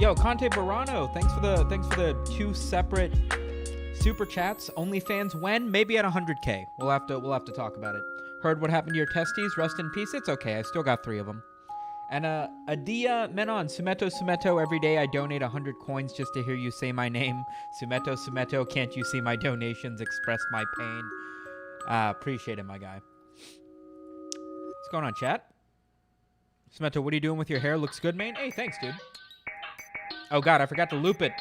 Yo, Conte Barano, thanks for the 2 separate super chats. OnlyFans when? Maybe at 100K. We'll have to talk about it. Heard what happened to your testes? Rest in peace. It's okay. I still got 3 of them. And Adia Menon, Sumeto, every day I donate 100 coins just to hear you say my name. Sumeto, can't you see my donations express my pain? Appreciate it, my guy. What's going on, chat? Sumeto, what are you doing with your hair? Looks good, man. Hey, thanks, dude. Oh, God, I forgot to loop it.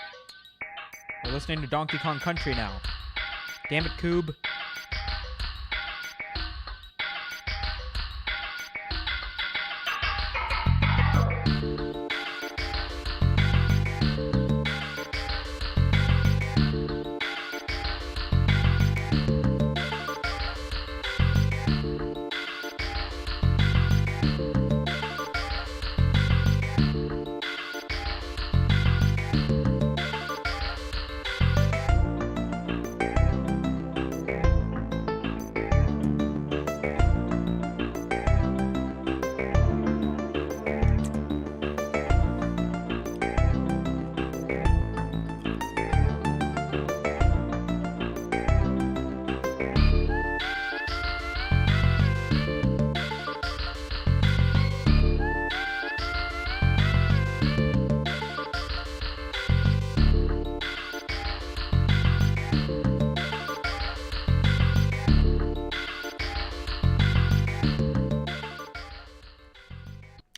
We're listening to Donkey Kong Country now. Damn it, Coob.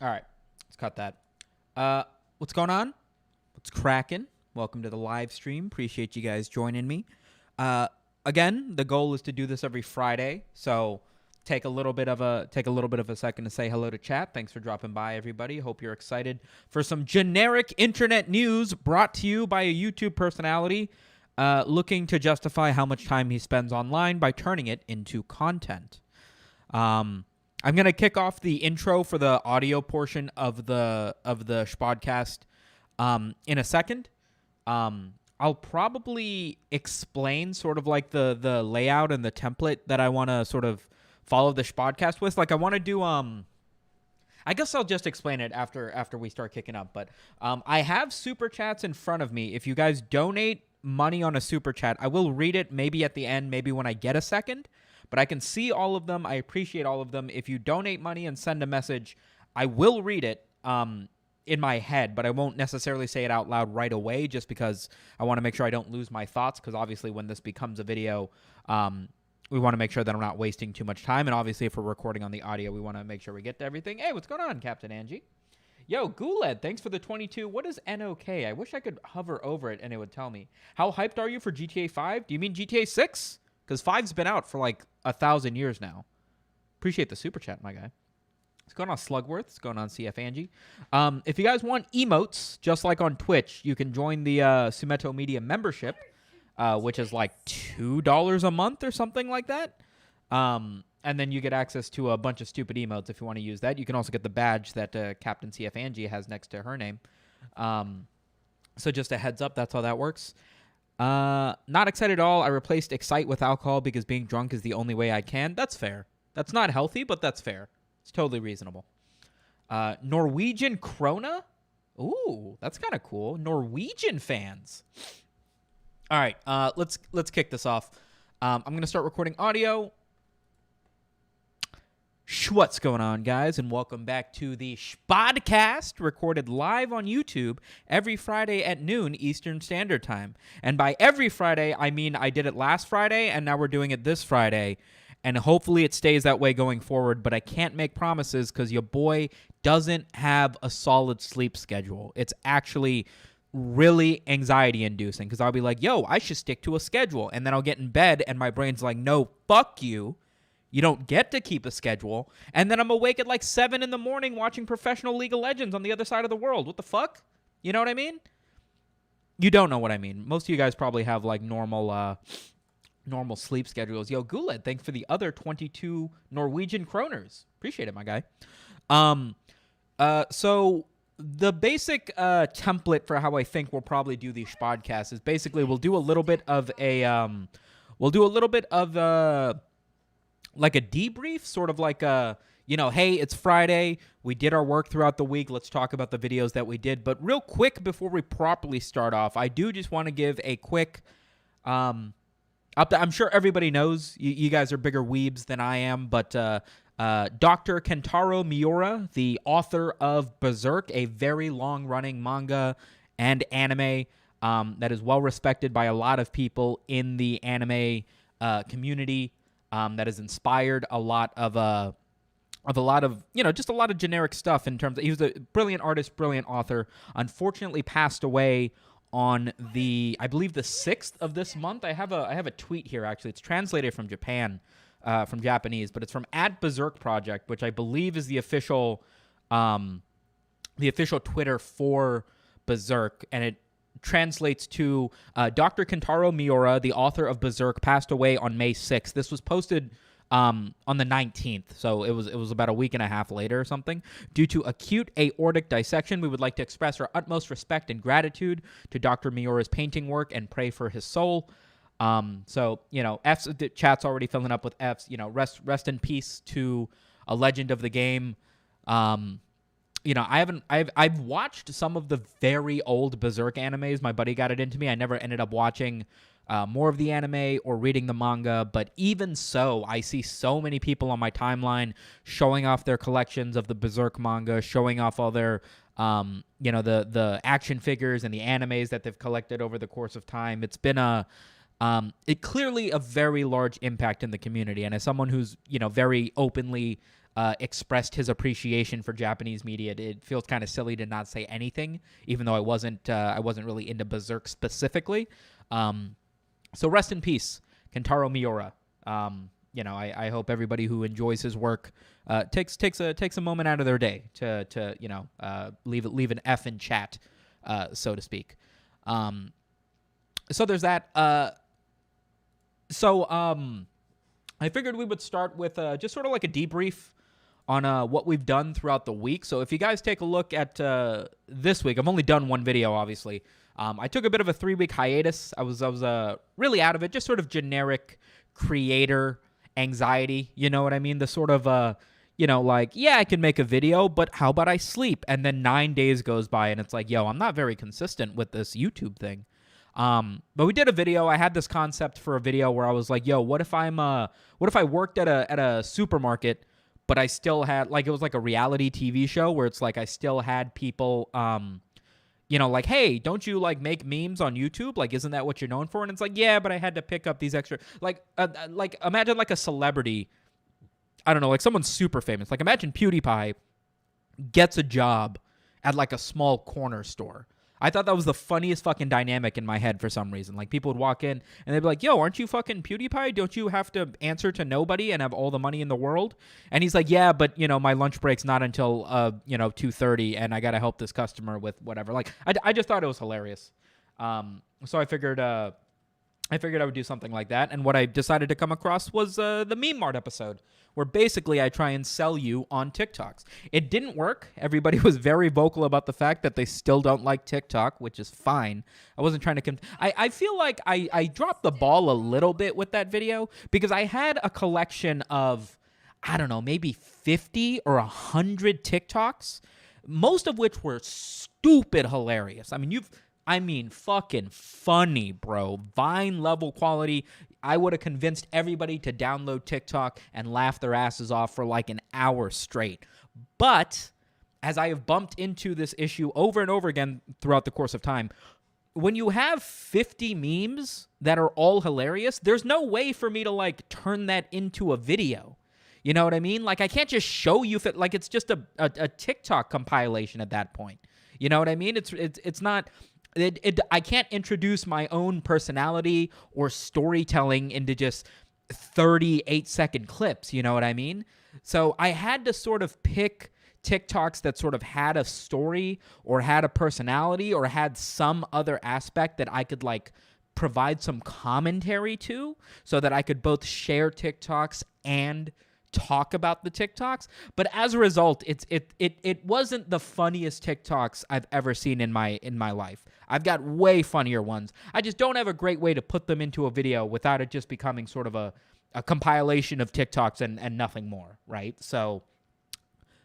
All right, let's cut that. What's going on? What's cracking? Welcome to the live stream. Appreciate you guys joining me. Again, the goal is to do this every Friday, so take a little bit of a second to say hello to chat. Thanks for dropping by, everybody. Hope you're excited for some generic internet news brought to you by a YouTube personality looking to justify how much time he spends online by turning it into content. I'm going to kick off the intro for the audio portion of the SHPODCAST in a second. I'll probably explain sort of like the layout and the template that I want to sort of follow the SHPODCAST with. Like I want to do I guess I'll just explain it after we start kicking up. But I have super chats in front of me. If you guys donate money on a super chat, I will read it maybe at the end, maybe when I get a second. But I can see all of them. I appreciate all of them. If you donate money and send a message, I will read it in my head, but I won't necessarily say it out loud right away just because I want to make sure I don't lose my thoughts, because obviously when this becomes a video, we want to make sure that I'm not wasting too much time. And obviously if we're recording on the audio, we want to make sure we get to everything. Hey, what's going on, Captain Angie? Yo, Guled, thanks for the 22. What is NOK? I wish I could hover over it and it would tell me. How hyped are you for GTA 5? Do you mean GTA 6? Because 5's been out for like 1,000 years now. Appreciate the super chat, my guy. What's going on, Slugworth? What's going on, CF Angie? If you guys want emotes, just like on Twitch, you can join the SumitoMedia membership, which is like $2 a month or something like that. And then you get access to a bunch of stupid emotes if you want to use that. You can also get the badge that Captain CF Angie has next to her name. So just a heads up, that's how that works. Not excited at all. I replaced excite with alcohol because being drunk is the only way I can. That's fair. That's not healthy, but that's fair. It's totally reasonable. Norwegian Krona? Ooh, that's kind of cool. Norwegian fans. All right, let's kick this off. I'm going to start recording audio. What's going on, guys, and welcome back to the SHPODCAST, recorded live on YouTube every Friday at noon Eastern Standard Time. And by every Friday, I mean I did it last Friday, and now we're doing it this Friday. And hopefully it stays that way going forward, but I can't make promises because your boy doesn't have a solid sleep schedule. It's actually really anxiety-inducing because I'll be like, yo, I should stick to a schedule. And then I'll get in bed, and my brain's like, no, fuck you. You don't get to keep a schedule. And then I'm awake at like 7 in the morning watching professional League of Legends on the other side of the world. What the fuck? You know what I mean? You don't know what I mean. Most of you guys probably have like normal sleep schedules. Yo, Guled, thanks for the other 22 Norwegian kroners. Appreciate it, my guy. So the basic template for how I think we'll probably do the SHPODCAST is basically we'll do a little bit of like a debrief, sort of like a, hey, it's Friday. We did our work throughout the week. Let's talk about the videos that we did. But real quick, before we properly start off, I do just want to give a quick update. I'm sure everybody knows you guys are bigger weebs than I am, but Dr. Kentaro Miura, the author of Berserk, a very long-running manga and anime that is well-respected by a lot of people in the anime community, that has inspired a lot of just a lot of generic stuff in terms of, he was a brilliant artist, brilliant author, unfortunately passed away on I believe the 6th of this month. I have a tweet here, actually. It's translated from Japan, from Japanese, but it's from @Berserk Project, which I believe is the official Twitter for Berserk, and it translates to Dr. Kentaro Miura, the author of Berserk, passed away on May 6th. This was posted on the 19th, so it was about a week and a half later or something. Due to acute aortic dissection, we would like to express our utmost respect and gratitude to Dr. Miura's painting work and pray for his soul. So, F's, the chat's already filling up with F's. Rest in peace to a legend of the game. I've watched some of the very old Berserk animes. My buddy got it into me. I never ended up watching more of the anime or reading the manga, but even so, I see so many people on my timeline showing off their collections of the Berserk manga, showing off all their, the action figures and the animes that they've collected over the course of time. It's been clearly a very large impact in the community, and as someone who's, very openly expressed his appreciation for Japanese media, it feels kind of silly to not say anything, even though I wasn't really into Berserk specifically. So rest in peace, Kentaro Miura. I hope everybody who enjoys his work takes a moment out of their day to leave an F in chat, so to speak. So there's that. I figured we would start with just sort of like a debrief on what we've done throughout the week. So if you guys take a look at this week, I've only done one video, obviously. I took a bit of a 3-week hiatus. I was really out of it, just sort of generic creator anxiety. You know what I mean? The sort of, I can make a video, but how about I sleep? And then 9 days goes by, and it's like, yo, I'm not very consistent with this YouTube thing. But we did a video. I had this concept for a video where I was like, yo, what if I worked at a supermarket, but I still had, it was like a reality TV show where it's like I still had people, hey, don't you make memes on YouTube? Isn't that what you're known for? And it's like, yeah, but I had to pick up these extra, imagine a celebrity, I don't know, someone super famous. Imagine PewDiePie gets a job at a small corner store. I thought that was the funniest fucking dynamic in my head for some reason. People would walk in and they'd be like, yo, aren't you fucking PewDiePie? Don't you have to answer to nobody and have all the money in the world? And he's like, yeah, but, my lunch break's not until, 2:30 and I got to help this customer with whatever. I just thought it was hilarious. So I figured I would do something like that. And what I decided to come across was the Meme Mart episode, where basically I try and sell you on TikToks. It didn't work. Everybody was very vocal about the fact that they still don't like TikTok, which is fine. I wasn't trying to... I feel like I dropped the ball a little bit with that video because I had a collection of, I don't know, maybe 50 or 100 TikToks, most of which were stupid hilarious. I mean, fucking funny, bro. Vine level quality. I would have convinced everybody to download TikTok and laugh their asses off for an hour straight. But as I have bumped into this issue over and over again throughout the course of time, when you have 50 memes that are all hilarious, there's no way for me to turn that into a video. You know what I mean? I can't just show you it's just a TikTok compilation at that point. You know what I mean? It's not... I can't introduce my own personality or storytelling into just 38-second clips, you know what I mean? So I had to sort of pick TikToks that sort of had a story or had a personality or had some other aspect that I could provide some commentary to, so that I could both share TikToks and talk about the TikToks. But as a result, it wasn't the funniest TikToks I've ever seen in my life. I've got way funnier ones. I just don't have a great way to put them into a video without it just becoming sort of a compilation of TikToks and nothing more, right? So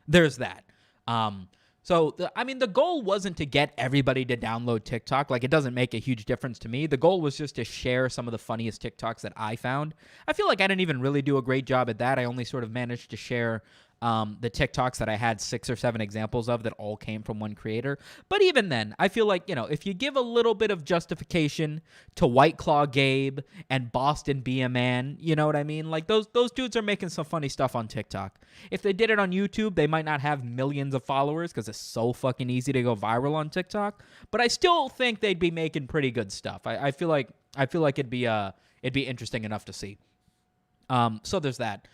there's that. The goal wasn't to get everybody to download TikTok. Like, it doesn't make a huge difference to me. The goal was just to share some of the funniest TikToks that I found. I feel like I didn't even really do a great job at that. I only sort of managed to share the TikToks that I had 6 or 7 examples of that all came from one creator. But even then, I feel like, if you give a little bit of justification to White Claw Gabe and Boston Be a Man, you know what I mean? Like, those dudes are making some funny stuff on TikTok. If they did it on YouTube, they might not have millions of followers because it's so fucking easy to go viral on TikTok. But I still think they'd be making pretty good stuff. I feel like it'd be interesting enough to see. So there's that.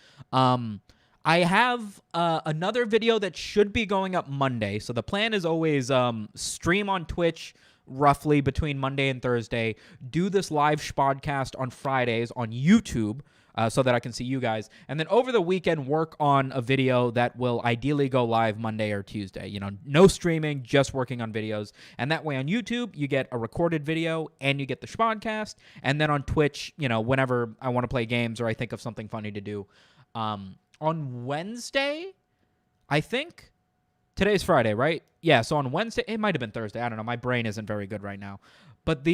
I have another video that should be going up Monday. So the plan is always stream on Twitch roughly between Monday and Thursday, do this live SHPODCAST on Fridays on YouTube so that I can see you guys. And then over the weekend, work on a video that will ideally go live Monday or Tuesday. No streaming, just working on videos. And that way on YouTube, you get a recorded video and you get the SHPODCAST. And then on Twitch, whenever I want to play games or I think of something funny to do. On Wednesday, I think, today's Friday, right? Yeah, so on Wednesday, it might have been Thursday. I don't know. My brain isn't very good right now. But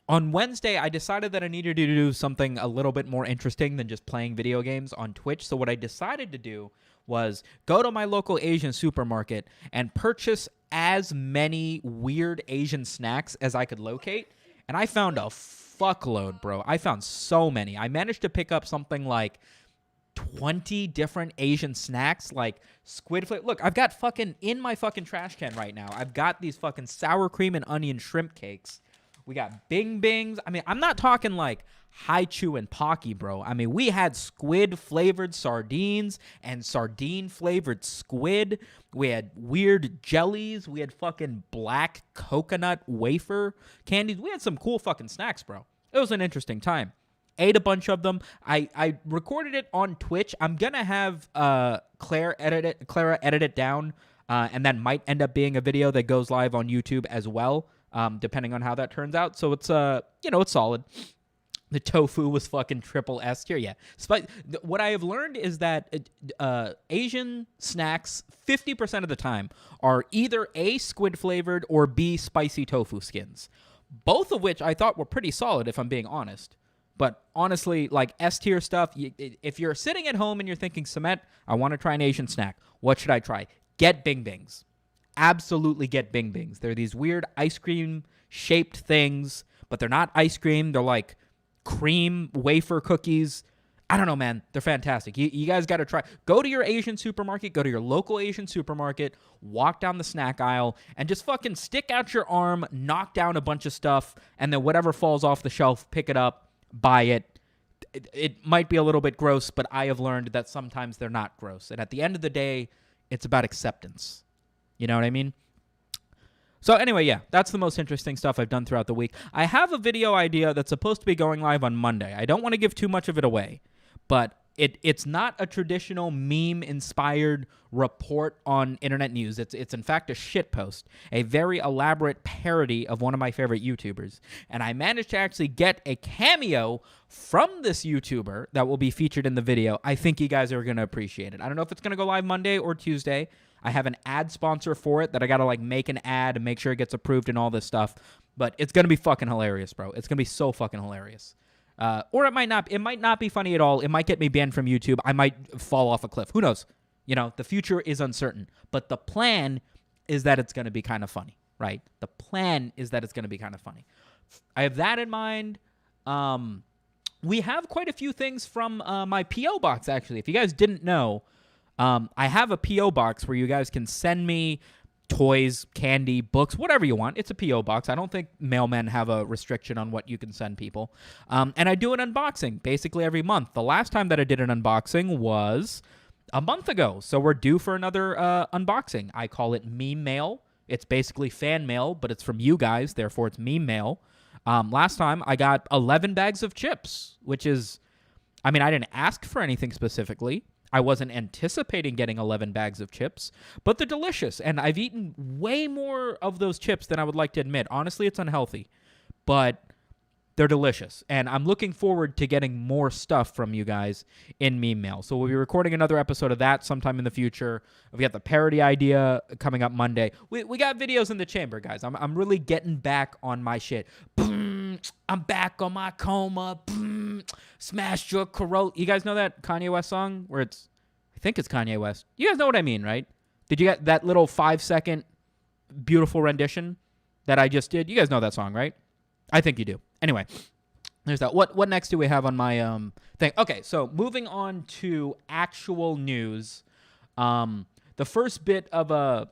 on Wednesday, I decided that I needed to do something a little bit more interesting than just playing video games on Twitch. So what I decided to do was go to my local Asian supermarket and purchase as many weird Asian snacks as I could locate. And I found a fuckload, bro. I found so many. I managed to pick up something like 20 different Asian snacks, like squid flavor. Look, I've got fucking in my fucking trash can right now. I've got these fucking sour cream and onion shrimp cakes. We got Bing Bings. I mean, I'm not talking like Haichu and Pocky, bro. I mean, we had squid flavored sardines and sardine flavored squid. We had weird jellies. We had fucking black coconut wafer candies. We had some cool fucking snacks, bro. It was an interesting time. Ate a bunch of them. I recorded it on Twitch. I'm gonna have Clara edit it down, and that might end up being a video that goes live on YouTube as well, depending on how that turns out. So it's it's solid. The tofu was fucking triple S tier. Yeah. What I have learned is that Asian snacks 50% of the time are either A, squid flavored, or B, spicy tofu skins. Both of which I thought were pretty solid, if I'm being honest. But honestly, like S-tier stuff, if you're sitting at home and you're thinking, Cement, I want to try an Asian snack. What should I try? Get Bing Bings. Absolutely get Bing Bings. They're these weird ice cream-shaped things, but they're not ice cream. They're like cream wafer cookies. I don't know, man. They're fantastic. You guys got to try. Go to your Asian supermarket. Go to your local Asian supermarket. Walk down the snack aisle and just fucking stick out your arm, knock down a bunch of stuff, and then whatever falls off the shelf, pick it up. Buy it. It might be a little bit gross, but I have learned that sometimes they're not gross. And at the end of the day, it's about acceptance. You know what I mean? So anyway, yeah, that's the most interesting stuff I've done throughout the week. I have a video idea that's supposed to be going live on Monday. I don't want to give too much of it away, but it's not a traditional meme-inspired report on internet news. It's in fact a shitpost, a very elaborate parody of one of my favorite YouTubers. And I managed to actually get a cameo from this YouTuber that will be featured in the video. I think you guys are going to appreciate it. I don't know if it's going to go live Monday or Tuesday. I have an ad sponsor for it that I got to like make an ad and make sure it gets approved and all this stuff. But it's going to be fucking hilarious, bro. It's going to be so fucking hilarious. Or it might not. It might not be funny at all. It might get me banned from YouTube. I might fall off a cliff. Who knows? The future is uncertain. But the plan is that it's going to be kind of funny, right? The plan is that it's going to be kind of funny. I have that in mind. We have quite a few things from my P.O. box, actually. If you guys didn't know, I have a P.O. box where you guys can send me toys, candy, books, whatever you want. It's a P.O. box. I don't think mailmen have a restriction on what you can send people. And I do an unboxing basically every month. The last time that I did an unboxing was a month ago. So we're due for another unboxing. I call it meme mail. It's basically fan mail, but it's from you guys. Therefore, it's meme mail. Last time I got 11 bags of chips, which is, I mean, I didn't ask for anything specifically. I wasn't anticipating getting 11 bags of chips, but they're delicious. And I've eaten way more of those chips than I would like to admit. Honestly, it's unhealthy. But they're delicious. And I'm looking forward to getting more stuff from you guys in meme mail. So we'll be recording another episode of that sometime in the future. We got the parody idea coming up Monday. We got videos in the chamber, guys. I'm really getting back on my shit. Boom, I'm back on my coma. Boom, smashed your Corolla. You guys know that Kanye West song where I think it's Kanye West. You guys know what I mean, right? Did you get that little 5-second beautiful rendition that I just did? You guys know that song, right? I think you do. Anyway, there's that. What next do we have on my thing? Okay, so moving on to actual news. The first bit of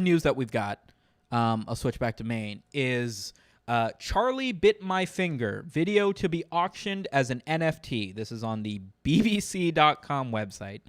news that we've got, I'll switch back to main, is Charlie Bit My Finger, video to be auctioned as an NFT. This is on the BBC.com website.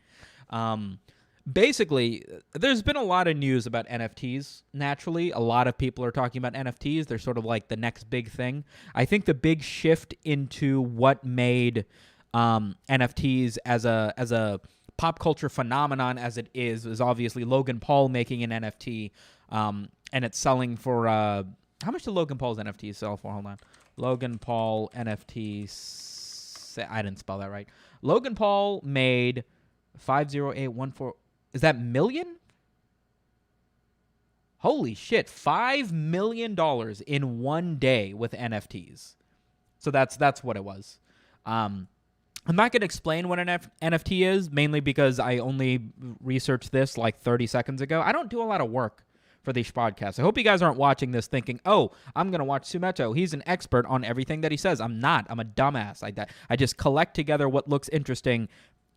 Basically, there's been a lot of news about NFTs, naturally. A lot of people are talking about NFTs. They're sort of like the next big thing. I think the big shift into what made NFTs as a pop culture phenomenon as it is obviously Logan Paul making an NFT, and it's selling for... how much did Logan Paul's NFT sell for? Hold on. Logan Paul NFT... I didn't spell that right. Logan Paul made 50814... Is that million? Holy shit, $5 million in one day with NFTs. So that's what it was. I'm not going to explain what an NFT is, mainly because I only researched this like 30 seconds ago. I don't do a lot of work for these podcasts. I hope you guys aren't watching this thinking, oh, I'm going to watch Sumeto. He's an expert on everything that he says. I'm not. I'm a dumbass. I just collect together what looks interesting,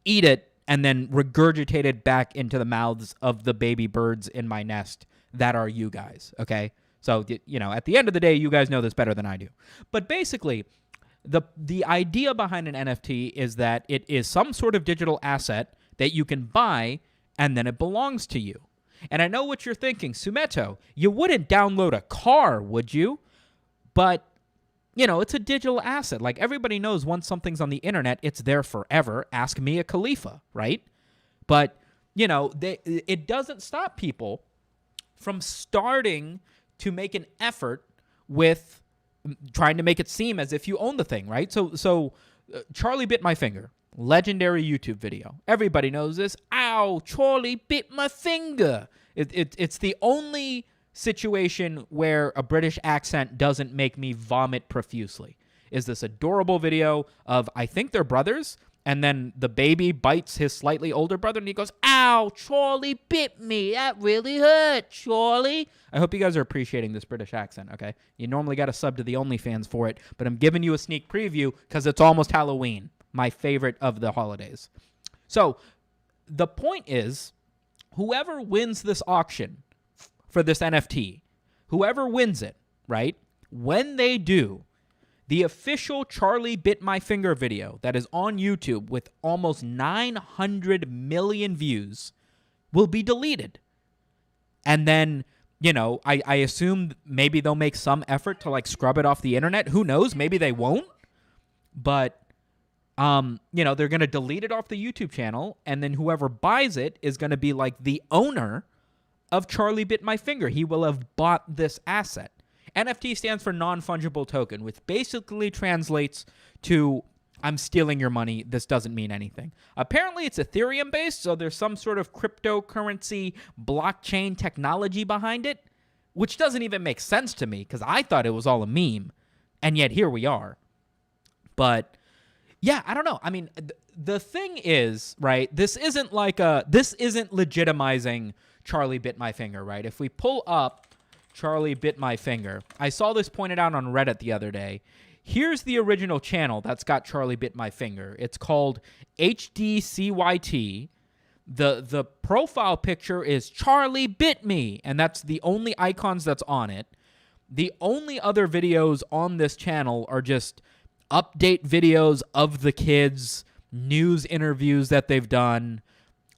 eat it, and then regurgitate it back into the mouths of the baby birds in my nest that are you guys, okay? So, you know, at the end of the day, you guys know this better than I do. But basically, the idea behind an NFT is that it is some sort of digital asset that you can buy, and then it belongs to you. And I know what you're thinking. Sumeto, you wouldn't download a car, would you? But... you know, it's a digital asset. Like, everybody knows once something's on the internet, it's there forever. Ask Mia Khalifa, right? But, you know, it doesn't stop people from starting to make an effort with trying to make it seem as if you own the thing, right? So Charlie Bit My Finger, legendary YouTube video. Everybody knows this. Ow, Charlie bit my finger. It's the only situation where a British accent doesn't make me vomit profusely. Is this adorable video of, I think they're brothers, and then the baby bites his slightly older brother, and he goes, ow, Charlie bit me. That really hurt, Charlie. I hope you guys are appreciating this British accent, okay? You normally got to sub to the OnlyFans for it, but I'm giving you a sneak preview because it's almost Halloween, my favorite of the holidays. So the point is, whoever wins this auction for this NFT, whoever wins it, right, when they do, the official Charlie Bit My Finger video that is on YouTube with almost 900 million views will be deleted. And then, you know, I assume maybe they'll make some effort to, like, scrub it off the internet. Who knows? Maybe they won't. But, you know, they're going to delete it off the YouTube channel, and then whoever buys it is going to be, like, the owner of Charlie Bit My Finger. He will have bought this asset. NFT stands for non-fungible token, which basically translates to, I'm stealing your money, this doesn't mean anything. Apparently it's Ethereum-based, so there's some sort of cryptocurrency blockchain technology behind it, which doesn't even make sense to me, because I thought it was all a meme, and yet here we are. But, yeah, I don't know. I mean, the thing is, right, this isn't legitimizing Charlie Bit My Finger, right? If we pull up Charlie Bit My Finger, I saw this pointed out on Reddit the other day. Here's the original channel that's got Charlie Bit My Finger. It's called HDCYT. The profile picture is Charlie Bit Me, and that's the only icons that's on it. The only other videos on this channel are just update videos of the kids, news interviews that they've done.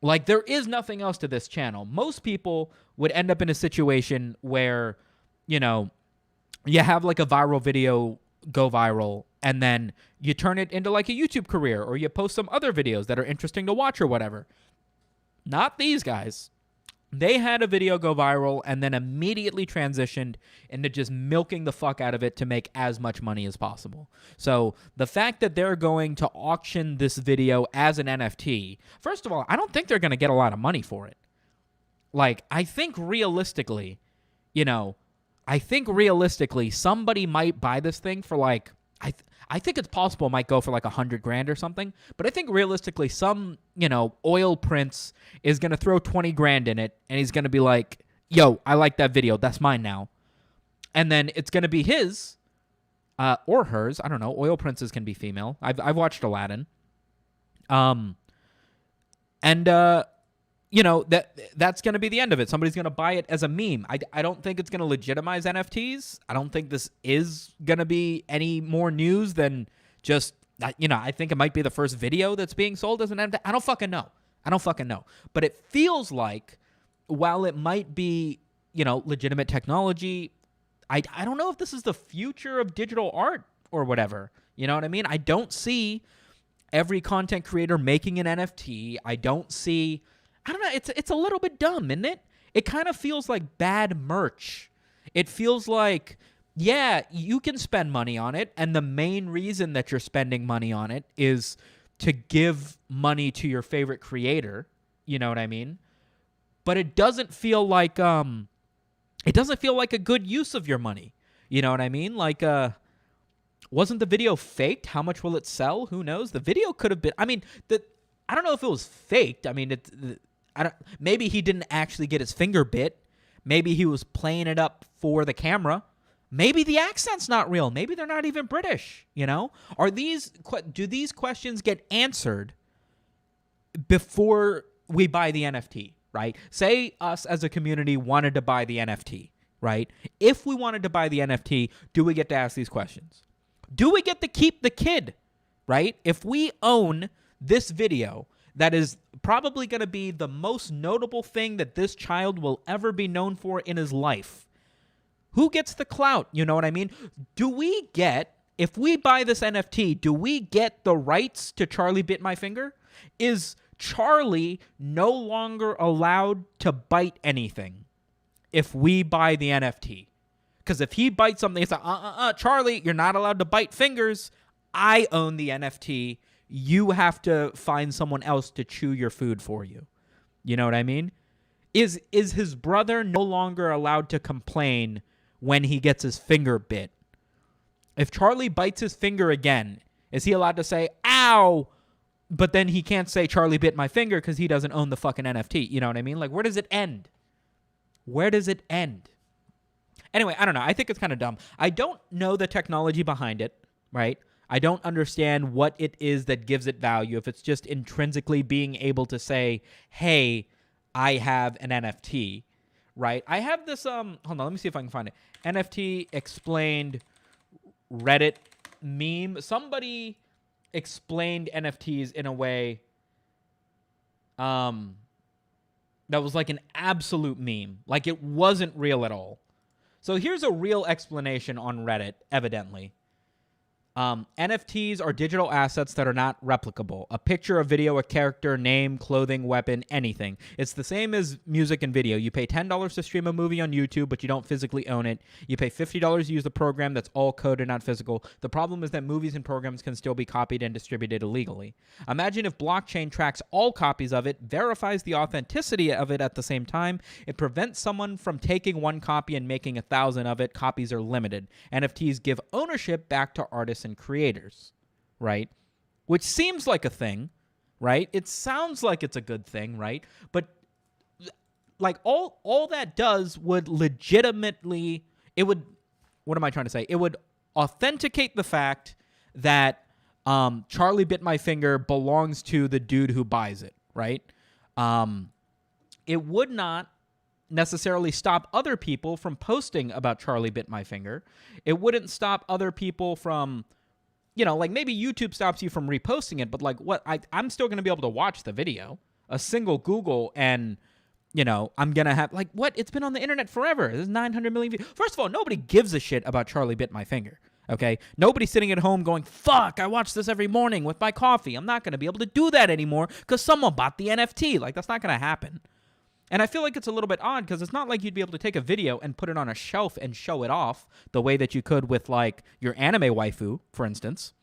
Like, there is nothing else to this channel. Most people would end up in a situation where, you know, you have like a viral video go viral, and then you turn it into like a YouTube career, or you post some other videos that are interesting to watch or whatever. Not these guys. They had a video go viral and then immediately transitioned into just milking the fuck out of it to make as much money as possible. So the fact that they're going to auction this video as an NFT, first of all, I don't think they're going to get a lot of money for it. Like, I think realistically, somebody might buy this thing for like, I think it's possible it might go for like $100,000 or something. But I think realistically, some, oil prince is going to throw $20,000 in it. And he's going to be like, yo, I like that video. That's mine now. And then it's going to be his or hers. I don't know. Oil princes can be female. I've watched Aladdin. That's going to be the end of it. Somebody's going to buy it as a meme. I don't think it's going to legitimize NFTs. I don't think this is going to be any more news than just, I think it might be the first video that's being sold as an NFT. I don't fucking know. But it feels like, while it might be, legitimate technology, I don't know if this is the future of digital art or whatever. You know what I mean? I don't see every content creator making an NFT. I don't know. It's a little bit dumb, isn't it? It kind of feels like bad merch. It feels like, yeah, you can spend money on it, and the main reason that you're spending money on it is to give money to your favorite creator. You know what I mean? But it doesn't feel like a good use of your money. You know what I mean? Like, wasn't the video faked? How much will it sell? Who knows? The video could have been. I mean, I don't know if it was faked. I mean, maybe he didn't actually get his finger bit. Maybe he was playing it up for the camera. Maybe the accent's not real. Maybe they're not even British, Do these questions get answered before we buy the NFT, right? Say us as a community wanted to buy the NFT, right? If we wanted to buy the NFT, do we get to ask these questions? Do we get to keep the kid, right? If we own this video that is probably going to be the most notable thing that this child will ever be known for in his life, who gets the clout? You know what I mean? If we buy this NFT, do we get the rights to Charlie Bit My Finger? Is Charlie no longer allowed to bite anything if we buy the NFT? Because if he bites something, it's like, Charlie, you're not allowed to bite fingers. I own the NFT. You have to find someone else to chew your food for you. You know what I mean? Is his brother no longer allowed to complain when he gets his finger bit? If Charlie bites his finger again, is he allowed to say, ow? But then he can't say Charlie bit my finger because he doesn't own the fucking NFT. You know what I mean? Like, where does it end? Anyway, I don't know. I think it's kind of dumb. I don't know the technology behind it, right? I don't understand what it is that gives it value. If it's just intrinsically being able to say, hey, I have an NFT, right? I have this, hold on, let me see if I can find it. NFT explained Reddit meme. Somebody explained NFTs in a way that was like an absolute meme. Like, it wasn't real at all. So here's a real explanation on Reddit, evidently. NFTs are digital assets that are not replicable. A picture, a video, a character, name, clothing, weapon, anything. It's the same as music and video. You pay $10 to stream a movie on YouTube, but you don't physically own it. You pay $50 to use the program that's all coded, not physical. The problem is that movies and programs can still be copied and distributed illegally. Imagine if blockchain tracks all copies of it, verifies the authenticity of it at the same time. It prevents someone from taking one copy and making 1,000 of it. Copies are limited. NFTs give ownership back to artists and creators, right? Which seems like a thing, right? It sounds like it's a good thing, right? But like all that does would legitimately, what am I trying to say? It would authenticate the fact that Charlie Bit My Finger belongs to the dude who buys it, right? It would not necessarily stop other people from posting about Charlie Bit My Finger. It wouldn't stop other people from, like maybe YouTube stops you from reposting it, but like I'm still going to be able to watch the video. A single Google and, I'm going to have, like, what? It's been on the internet forever. There's 900 million views. First of all, nobody gives a shit about Charlie Bit My Finger, okay? Nobody's sitting at home going, fuck, I watch this every morning with my coffee. I'm not going to be able to do that anymore because someone bought the NFT. Like, that's not going to happen. And I feel like it's a little bit odd because it's not like you'd be able to take a video and put it on a shelf and show it off the way that you could with like your anime waifu, for instance.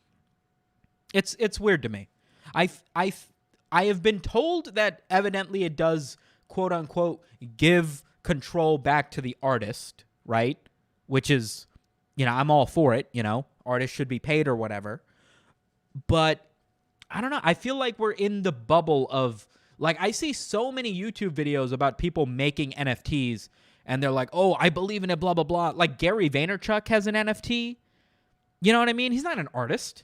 It's weird to me. I have been told that evidently it does, quote unquote, give control back to the artist, right? Which is, I'm all for it, artists should be paid or whatever. But I don't know. I feel like we're in the bubble of, like, I see so many YouTube videos about people making NFTs and they're like, oh, I believe in it, blah, blah, blah. Like Gary Vaynerchuk has an NFT. You know what I mean? He's not an artist.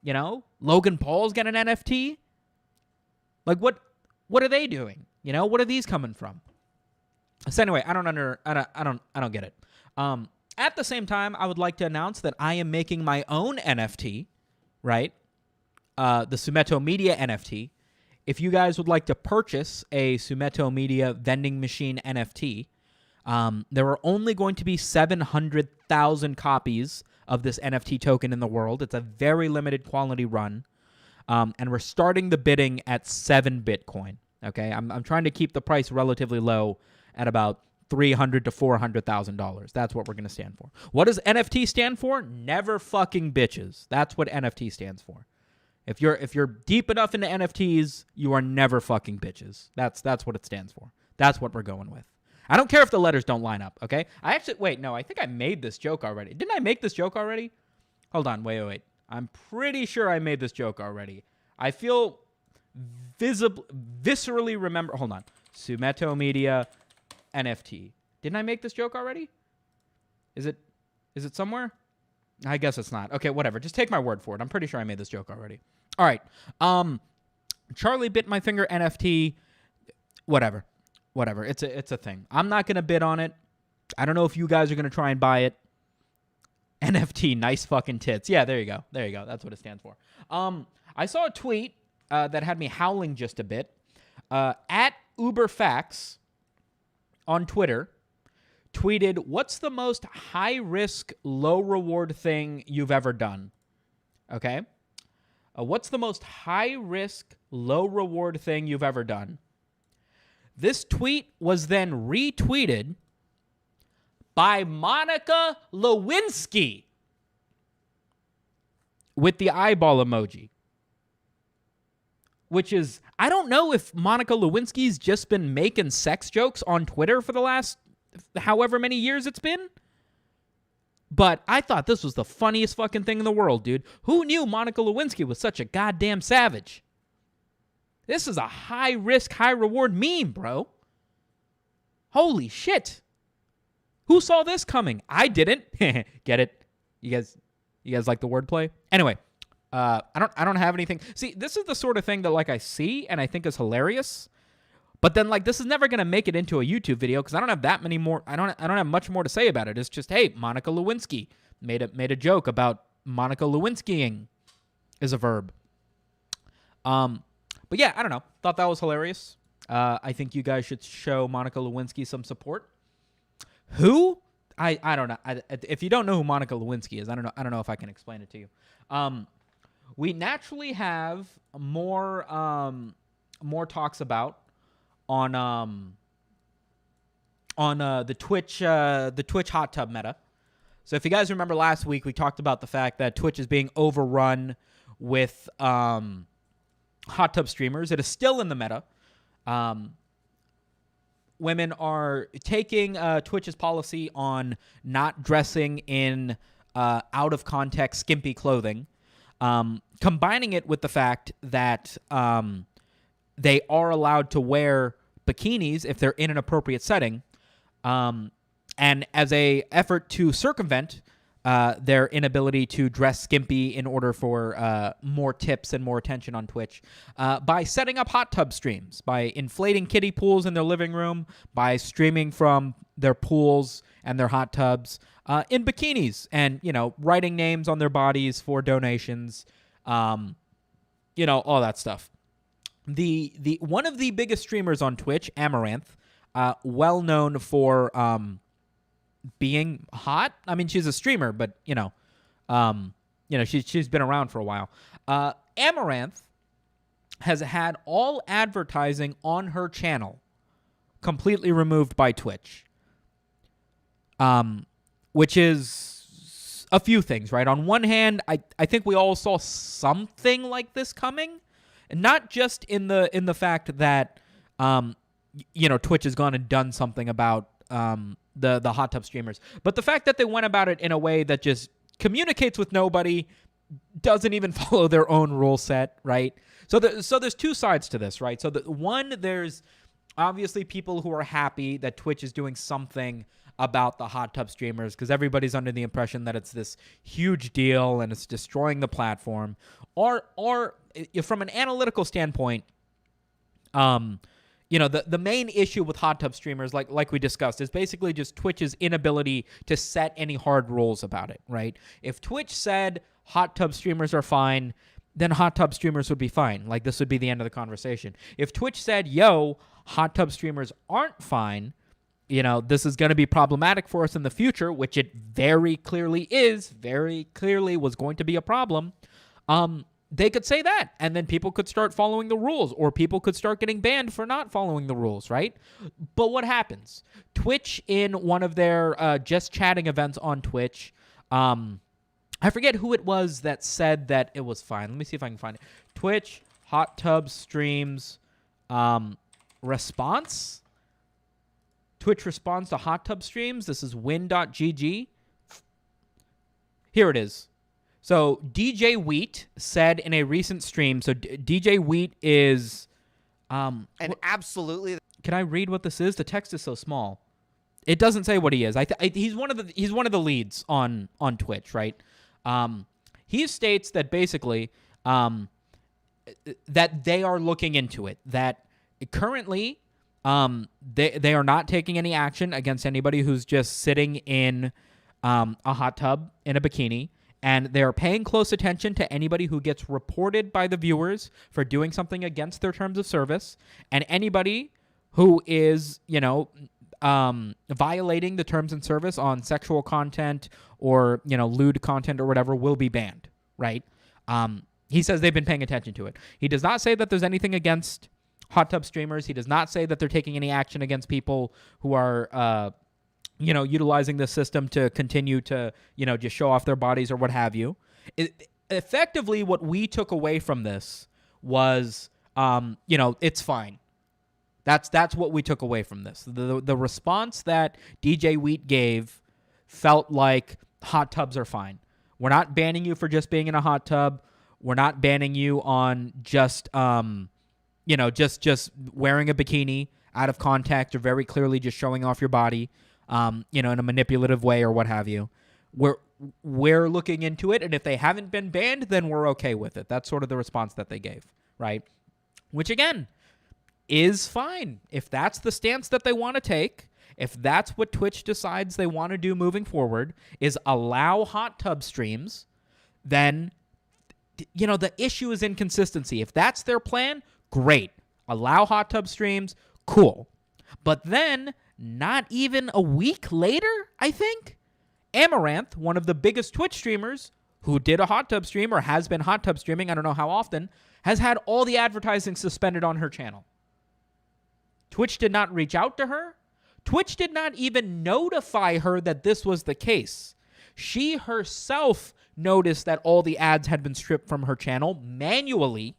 Logan Paul's got an NFT. Like, what are they doing? What are these coming from? So anyway, I don't get it. At the same time, I would like to announce that I am making my own NFT, right? The SumitoMedia NFT. If you guys would like to purchase a SumitoMedia vending machine NFT, there are only going to be 700,000 copies of this NFT token in the world. It's a very limited quality run. And we're starting the bidding at 7 Bitcoin. Okay, I'm trying to keep the price relatively low at about $300,000 to $400,000. That's what we're going to stand for. What does NFT stand for? Never fucking bitches. That's what NFT stands for. If you're deep enough into NFTs, you are never fucking bitches. That's what it stands for. That's what we're going with. I don't care if the letters don't line up, okay? I think I made this joke already. Didn't I make this joke already? Hold on, wait. I'm pretty sure I made this joke already. I feel viscerally remember. Hold on. SumitoMedia NFT. Didn't I make this joke already? Is it somewhere? I guess it's not. Okay, whatever. Just take my word for it. I'm pretty sure I made this joke already. All right. Charlie Bit My Finger NFT. Whatever. It's a thing. I'm not going to bid on it. I don't know if you guys are going to try and buy it. NFT, nice fucking tits. Yeah, there you go. That's what it stands for. I saw a tweet that had me howling just a bit. At UberFacts on Twitter tweeted, "What's the most high-risk, low-reward thing you've ever done?" Okay? What's the most high-risk, low-reward thing you've ever done? This tweet was then retweeted by Monica Lewinsky with the eyeball emoji. Which is, I don't know if Monica Lewinsky's just been making sex jokes on Twitter for the last however many years it's been. But I thought this was the funniest fucking thing in the world, dude. Who knew Monica Lewinsky was such a goddamn savage? This is a high-risk, high-reward meme, bro. Holy shit. Who saw this coming? I didn't. Get it? You guys like the wordplay? Anyway, I don't have anything. See, this is the sort of thing that like I see and I think is hilarious. But then like this is never gonna make it into a YouTube video because I don't have that many more. I don't have much more to say about it. It's just, hey, Monica Lewinsky made a joke about Monica Lewinskying is a verb. But yeah, I don't know. Thought that was hilarious. I think you guys should show Monica Lewinsky some support. Who? I don't know. If you don't know who Monica Lewinsky is, I don't know if I can explain it to you. We naturally have more talks about on the Twitch hot tub meta. So if you guys remember last week, we talked about the fact that Twitch is being overrun with hot tub streamers. It is still in the meta. Women are taking Twitch's policy on not dressing in out of context skimpy clothing, combining it with the fact that they are allowed to wear bikinis if they're in an appropriate setting, and as a effort to circumvent their inability to dress skimpy in order for more tips and more attention on Twitch, by setting up hot tub streams, by inflating kiddie pools in their living room, by streaming from their pools and their hot tubs in bikinis, and writing names on their bodies for donations, all that stuff. The one of the biggest streamers on Twitch, Amaranth, well known for being hot. I mean, she's a streamer, but she's been around for a while. Amaranth has had all advertising on her channel completely removed by Twitch. Which is a few things, right? On one hand, I think we all saw something like this coming, and not just in the fact that Twitch has gone and done something about the hot tub streamers, but the fact that they went about it in a way that just communicates with nobody, doesn't even follow their own rule set, right? So there's two sides to this, right? So there's obviously people who are happy that Twitch is doing something about the hot tub streamers because everybody's under the impression that it's this huge deal and it's destroying the platform. Or if from an analytical standpoint, the main issue with hot tub streamers, like we discussed, is basically just Twitch's inability to set any hard rules about it, right? If Twitch said hot tub streamers are fine, then hot tub streamers would be fine. Like, this would be the end of the conversation. If Twitch said, yo, hot tub streamers aren't fine, this is going to be problematic for us in the future, which it very clearly was going to be a problem, they could say that, and then people could start following the rules, or people could start getting banned for not following the rules, right? But what happens? Twitch, in one of their just chatting events on Twitch, I forget who it was that said that it was fine. Let me see if I can find it. Twitch hot tub streams response. Twitch responds to hot tub streams. This is win.gg. Here it is. So DJ Wheat said in a recent stream. So DJ Wheat is, and absolutely. Can I read what this is? The text is so small. It doesn't say what he is. He's one of the leads on Twitch, right? He states that basically that they are looking into it. That currently they are not taking any action against anybody who's just sitting in a hot tub in a bikini. And they're paying close attention to anybody who gets reported by the viewers for doing something against their terms of service, and anybody who is, violating the terms and service on sexual content or, lewd content or whatever will be banned, right? He says they've been paying attention to it. He does not say that there's anything against hot tub streamers. He does not say that they're taking any action against people who are, utilizing the system to continue to, just show off their bodies or what have you. Effectively, what we took away from this was, it's fine. That's what we took away from this. The response that DJ Wheat gave felt like hot tubs are fine. We're not banning you for just being in a hot tub. We're not banning you on just, just wearing a bikini out of context or very clearly just showing off your body. In a manipulative way or what have you. We're looking into it, and if they haven't been banned, then we're okay with it. That's sort of the response that they gave, right? Which, again, is fine. If that's the stance that they want to take, if that's what Twitch decides they want to do moving forward, is allow hot tub streams, then, the issue is inconsistency. If that's their plan, great. Allow hot tub streams, cool. But then, not even a week later, I think, Amaranth, one of the biggest Twitch streamers who did a hot tub stream or has been hot tub streaming, I don't know how often, has had all the advertising suspended on her channel. Twitch did not reach out to her. Twitch did not even notify her that this was the case. She herself noticed that all the ads had been stripped from her channel manually,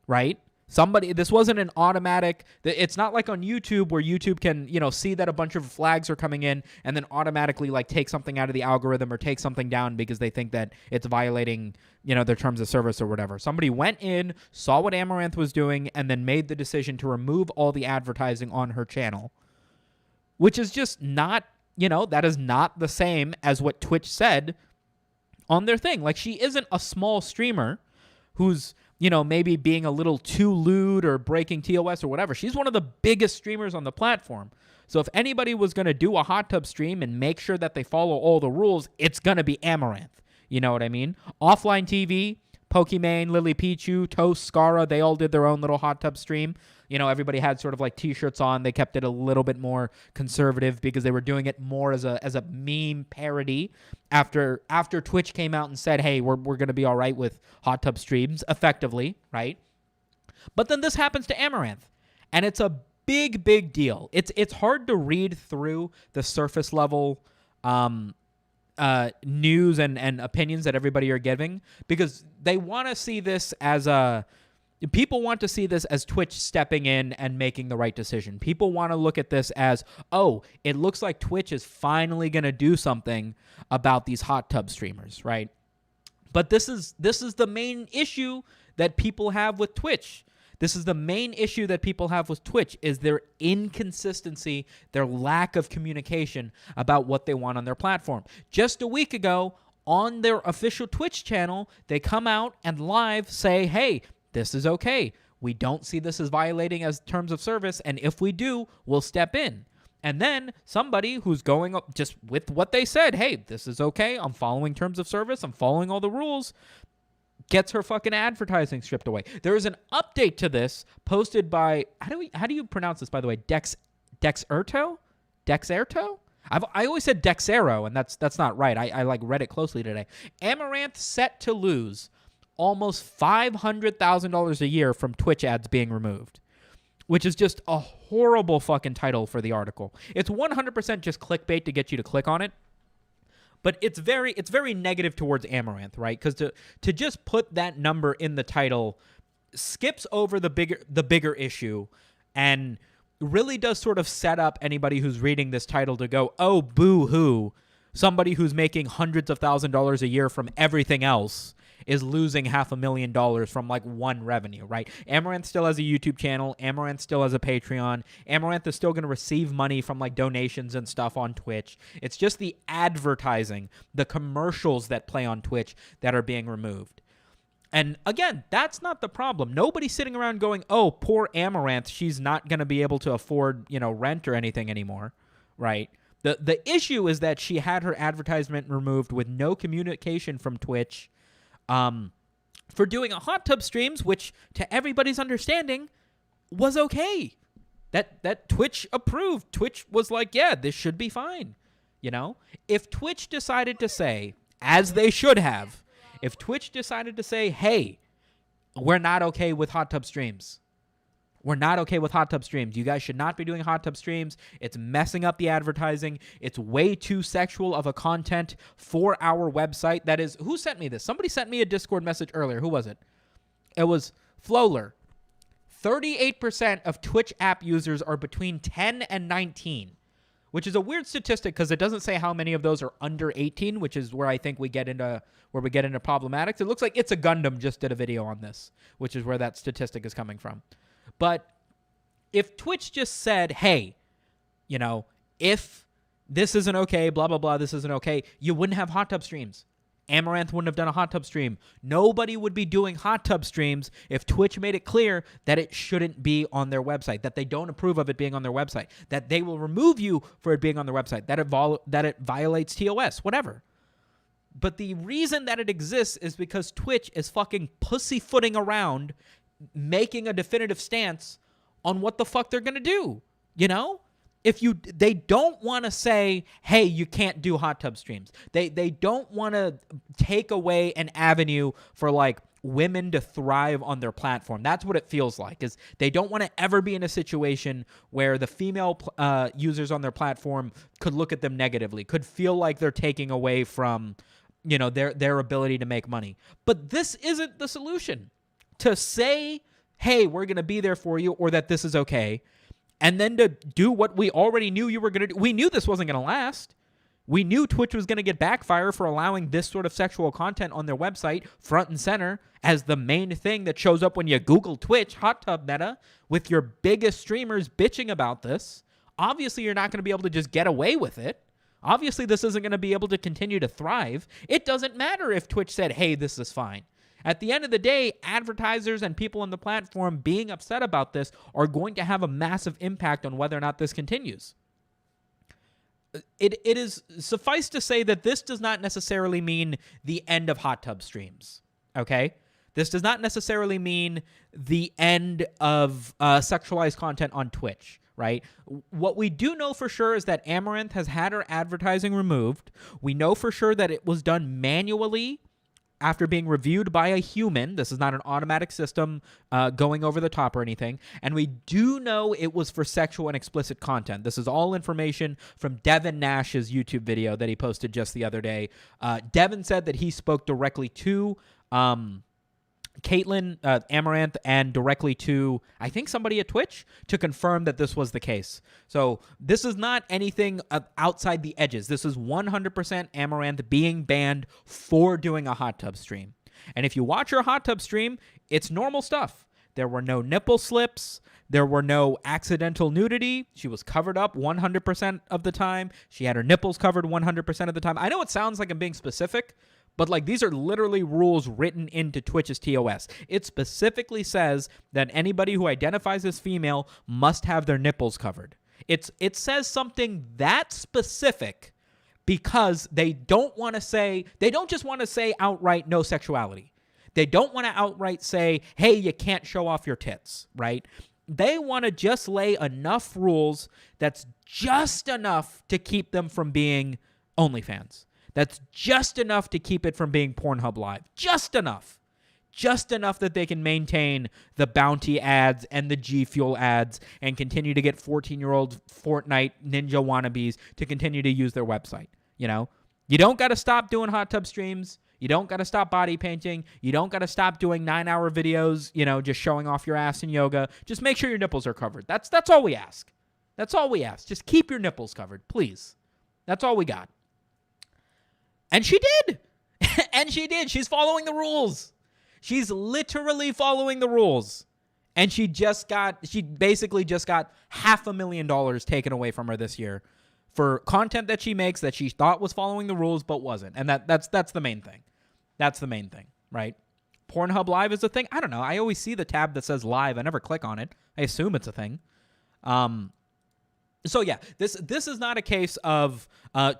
right? This wasn't an automatic. It's not like on YouTube where YouTube can, see that a bunch of flags are coming in and then automatically take something out of the algorithm or take something down because they think that it's violating, their terms of service or whatever. Somebody went in, saw what Amaranth was doing, and then made the decision to remove all the advertising on her channel, which is just not, that is not the same as what Twitch said on their thing. She isn't a small streamer who's, maybe being a little too lewd or breaking TOS or whatever. She's one of the biggest streamers on the platform. So if anybody was going to do a hot tub stream and make sure that they follow all the rules, it's going to be Amaranth. You know what I mean? Offline TV, Pokimane, Lily Pichu, Toast, Scara, they all did their own little hot tub stream. Everybody had sort of T-shirts on. They kept it a little bit more conservative because they were doing it more as a meme parody after Twitch came out and said, hey, we're going to be all right with hot tub streams effectively, right? But then this happens to Amaranth. And it's a big deal. It's hard to read through the surface level news and opinions that everybody are giving, because they want to see this as people want to see this as Twitch stepping in and making the right decision. People want to look at this as, oh, it looks like Twitch is finally going to do something about these hot tub streamers, right? But this is the main issue that people have with Twitch. This is the main issue that people have with Twitch, is their inconsistency, their lack of communication about what they want on their platform. Just a week ago, on their official Twitch channel, they come out and live say, hey, this is okay. We don't see this as violating as terms of service, and if we do, we'll step in. And then somebody who's going up just with what they said, hey, this is okay, I'm following terms of service, I'm following all the rules, gets her fucking advertising stripped away. There is an update to this posted by, how do you pronounce this, by the way? Dexerto? I always said Dexero, and that's not right. I like read it closely today. Amaranth set to lose almost $500,000 a year from Twitch ads being removed, which is just a horrible fucking title for the article. It's 100% just clickbait to get you to click on it. But it's very negative towards Amaranth, right? Because to just put that number in the title skips over the bigger issue, and really does sort of set up anybody who's reading this title to go, oh, boo-hoo, somebody who's making hundreds of $1,000s a year from everything else is losing $500,000 from like one revenue, right? Amaranth still has a YouTube channel. Amaranth still has a Patreon. Amaranth is still going to receive money from like donations and stuff on Twitch. It's just the advertising, the commercials that play on Twitch that are being removed. And again, that's not the problem. Nobody's sitting around going, oh, poor Amaranth, she's not going to be able to afford, rent or anything anymore, right? The issue is that she had her advertisement removed with no communication from Twitch for doing a hot tub streams, which to everybody's understanding was okay. That Twitch approved. Twitch was like, yeah, this should be fine. If Twitch decided to say, as they should have, if Twitch decided to say, hey, we're not okay with hot tub streams. We're not okay with hot tub streams. You guys should not be doing hot tub streams. It's messing up the advertising. It's way too sexual of a content for our website. That is, who sent me this? Somebody sent me a Discord message earlier. Who was it? It was Flowler. 38% of Twitch app users are between 10 and 19, which is a weird statistic because it doesn't say how many of those are under 18, which is where I think we get into problematics. It looks like It's a Gundam just did a video on this, which is where that statistic is coming from. But if Twitch just said, hey, if this isn't okay, blah, blah, blah, this isn't okay, you wouldn't have hot tub streams. Amaranth wouldn't have done a hot tub stream. Nobody would be doing hot tub streams if Twitch made it clear that it shouldn't be on their website, that they don't approve of it being on their website, that they will remove you for it being on their website, that it violates TOS, whatever. But the reason that it exists is because Twitch is fucking pussyfooting around making a definitive stance on what the fuck they're going to do, they don't want to say, hey, you can't do hot tub streams. They don't want to take away an avenue for like women to thrive on their platform. That's what it feels like, is they don't want to ever be in a situation where the female users on their platform could look at them negatively, could feel like they're taking away from, their ability to make money. But this isn't the solution. To say, hey, we're going to be there for you, or that this is okay, and then to do what we already knew you were going to do. We knew this wasn't going to last. We knew Twitch was going to get backfire for allowing this sort of sexual content on their website front and center as the main thing that shows up when you Google Twitch, hot tub meta, with your biggest streamers bitching about this. Obviously, you're not going to be able to just get away with it. Obviously, this isn't going to be able to continue to thrive. It doesn't matter if Twitch said, hey, this is fine. At the end of the day, advertisers and people on the platform being upset about this are going to have a massive impact on whether or not this continues. It is suffice to say that this does not necessarily mean the end of hot tub streams, okay? This does not necessarily mean the end of sexualized content on Twitch, right? What we do know for sure is that Amaranth has had her advertising removed. We know for sure that it was done manually after being reviewed by a human. This is not an automatic system going over the top or anything. And we do know it was for sexual and explicit content. This is all information from Devin Nash's YouTube video that he posted just the other day. Devin said that he spoke directly to Caitlin Amaranth and directly to, I think, somebody at Twitch to confirm that this was the case. So this is not anything outside the edges. This is 100% Amaranth being banned for doing a hot tub stream. And if you watch her hot tub stream, it's normal stuff. There were no nipple slips. There were no accidental nudity. She was covered up 100% of the time. She had her nipples covered 100% of the time. I know it sounds like I'm being specific, but like these are literally rules written into Twitch's TOS. It specifically says that anybody who identifies as female must have their nipples covered. It says something that specific because they don't just want to say outright no sexuality. They don't want to outright say, hey, you can't show off your tits, right? They want to just lay enough rules that's just enough to keep them from being OnlyFans. That's just enough to keep it from being Pornhub Live. Just enough. Just enough that they can maintain the bounty ads and the G Fuel ads and continue to get 14-year-old Fortnite ninja wannabes to continue to use their website. You know? You don't got to stop doing hot tub streams. You don't got to stop body painting. You don't got to stop doing 9-hour videos, just showing off your ass in yoga. Just make sure your nipples are covered. That's all we ask. That's all we ask. Just keep your nipples covered, please. That's all we got. And she did. And she did. She's following the rules. She's literally following the rules. And she basically just got $500,000 taken away from her this year for content that she makes that she thought was following the rules but wasn't. And that's the main thing. That's the main thing, right? Pornhub Live is a thing. I don't know. I always see the tab that says live. I never click on it. I assume it's a thing. So yeah, this is not a case of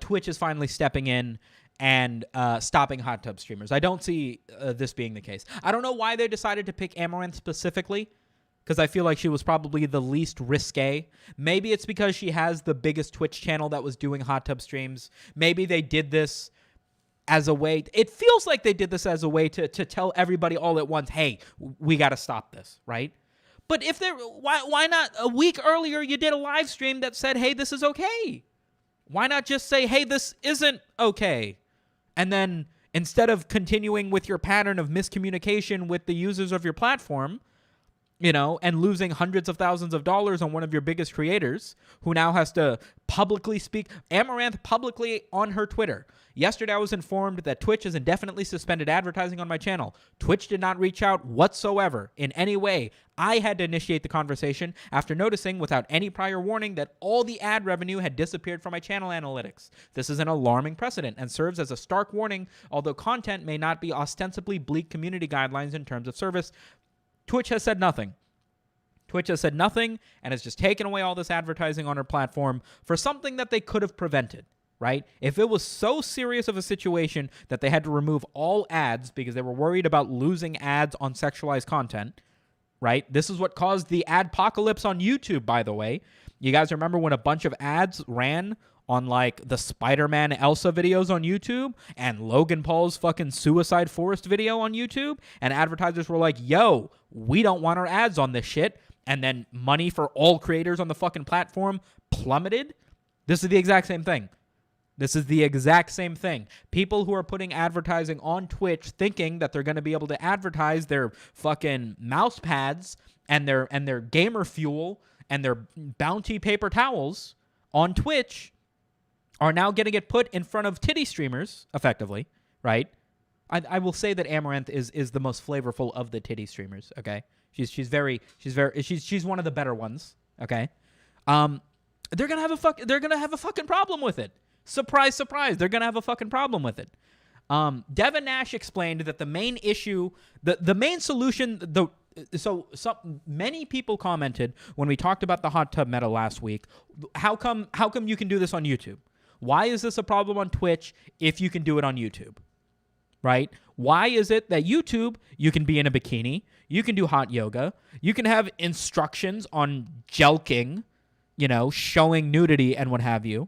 Twitch is finally stepping in and stopping hot tub streamers. I don't see this being the case. I don't know why they decided to pick Amaranth specifically, because I feel like she was probably the least risque. Maybe it's because she has the biggest Twitch channel that was doing hot tub streams. Maybe they did this as a way. It feels like they did this as a way to tell everybody all at once, hey, we got to stop this, right? But if why not a week earlier you did a live stream that said, hey, this is okay? Why not just say, hey, this isn't okay? And then instead of continuing with your pattern of miscommunication with the users of your platform, and losing hundreds of thousands of dollars on one of your biggest creators who now has to publicly speak, Amaranth publicly on her Twitter. Yesterday, I was informed that Twitch has indefinitely suspended advertising on my channel. Twitch did not reach out whatsoever in any way. I had to initiate the conversation after noticing without any prior warning that all the ad revenue had disappeared from my channel analytics. This is an alarming precedent and serves as a stark warning, although content may not be ostensibly bleak community guidelines in terms of service. Twitch has said nothing. Twitch has said nothing and has just taken away all this advertising on her platform for something that they could have prevented, right? If it was so serious of a situation that they had to remove all ads because they were worried about losing ads on sexualized content, right? This is what caused the adpocalypse on YouTube, by the way. You guys remember when a bunch of ads ran on like the Spider-Man Elsa videos on YouTube and Logan Paul's fucking Suicide Forest video on YouTube, and advertisers were like, yo, we don't want our ads on this shit, and then money for all creators on the fucking platform plummeted? This is the exact same thing. This is the exact same thing. People who are putting advertising on Twitch thinking that they're going to be able to advertise their fucking mouse pads and their gamer fuel and their bounty paper towels on Twitch are now going to get put in front of titty streamers, effectively, right? I will say that Amaranth is the most flavorful of the titty streamers, okay? She's one of the better ones, okay? They're gonna have a fucking problem with it. Surprise, surprise, they're gonna have a fucking problem with it. Devin Nash explained that the main issue, the main solution, many people commented when we talked about the hot tub meta last week. How come you can do this on YouTube? Why is this a problem on Twitch if you can do it on YouTube? Right? Why is it that YouTube, you can be in a bikini, you can do hot yoga, you can have instructions on jelking, showing nudity and what have you?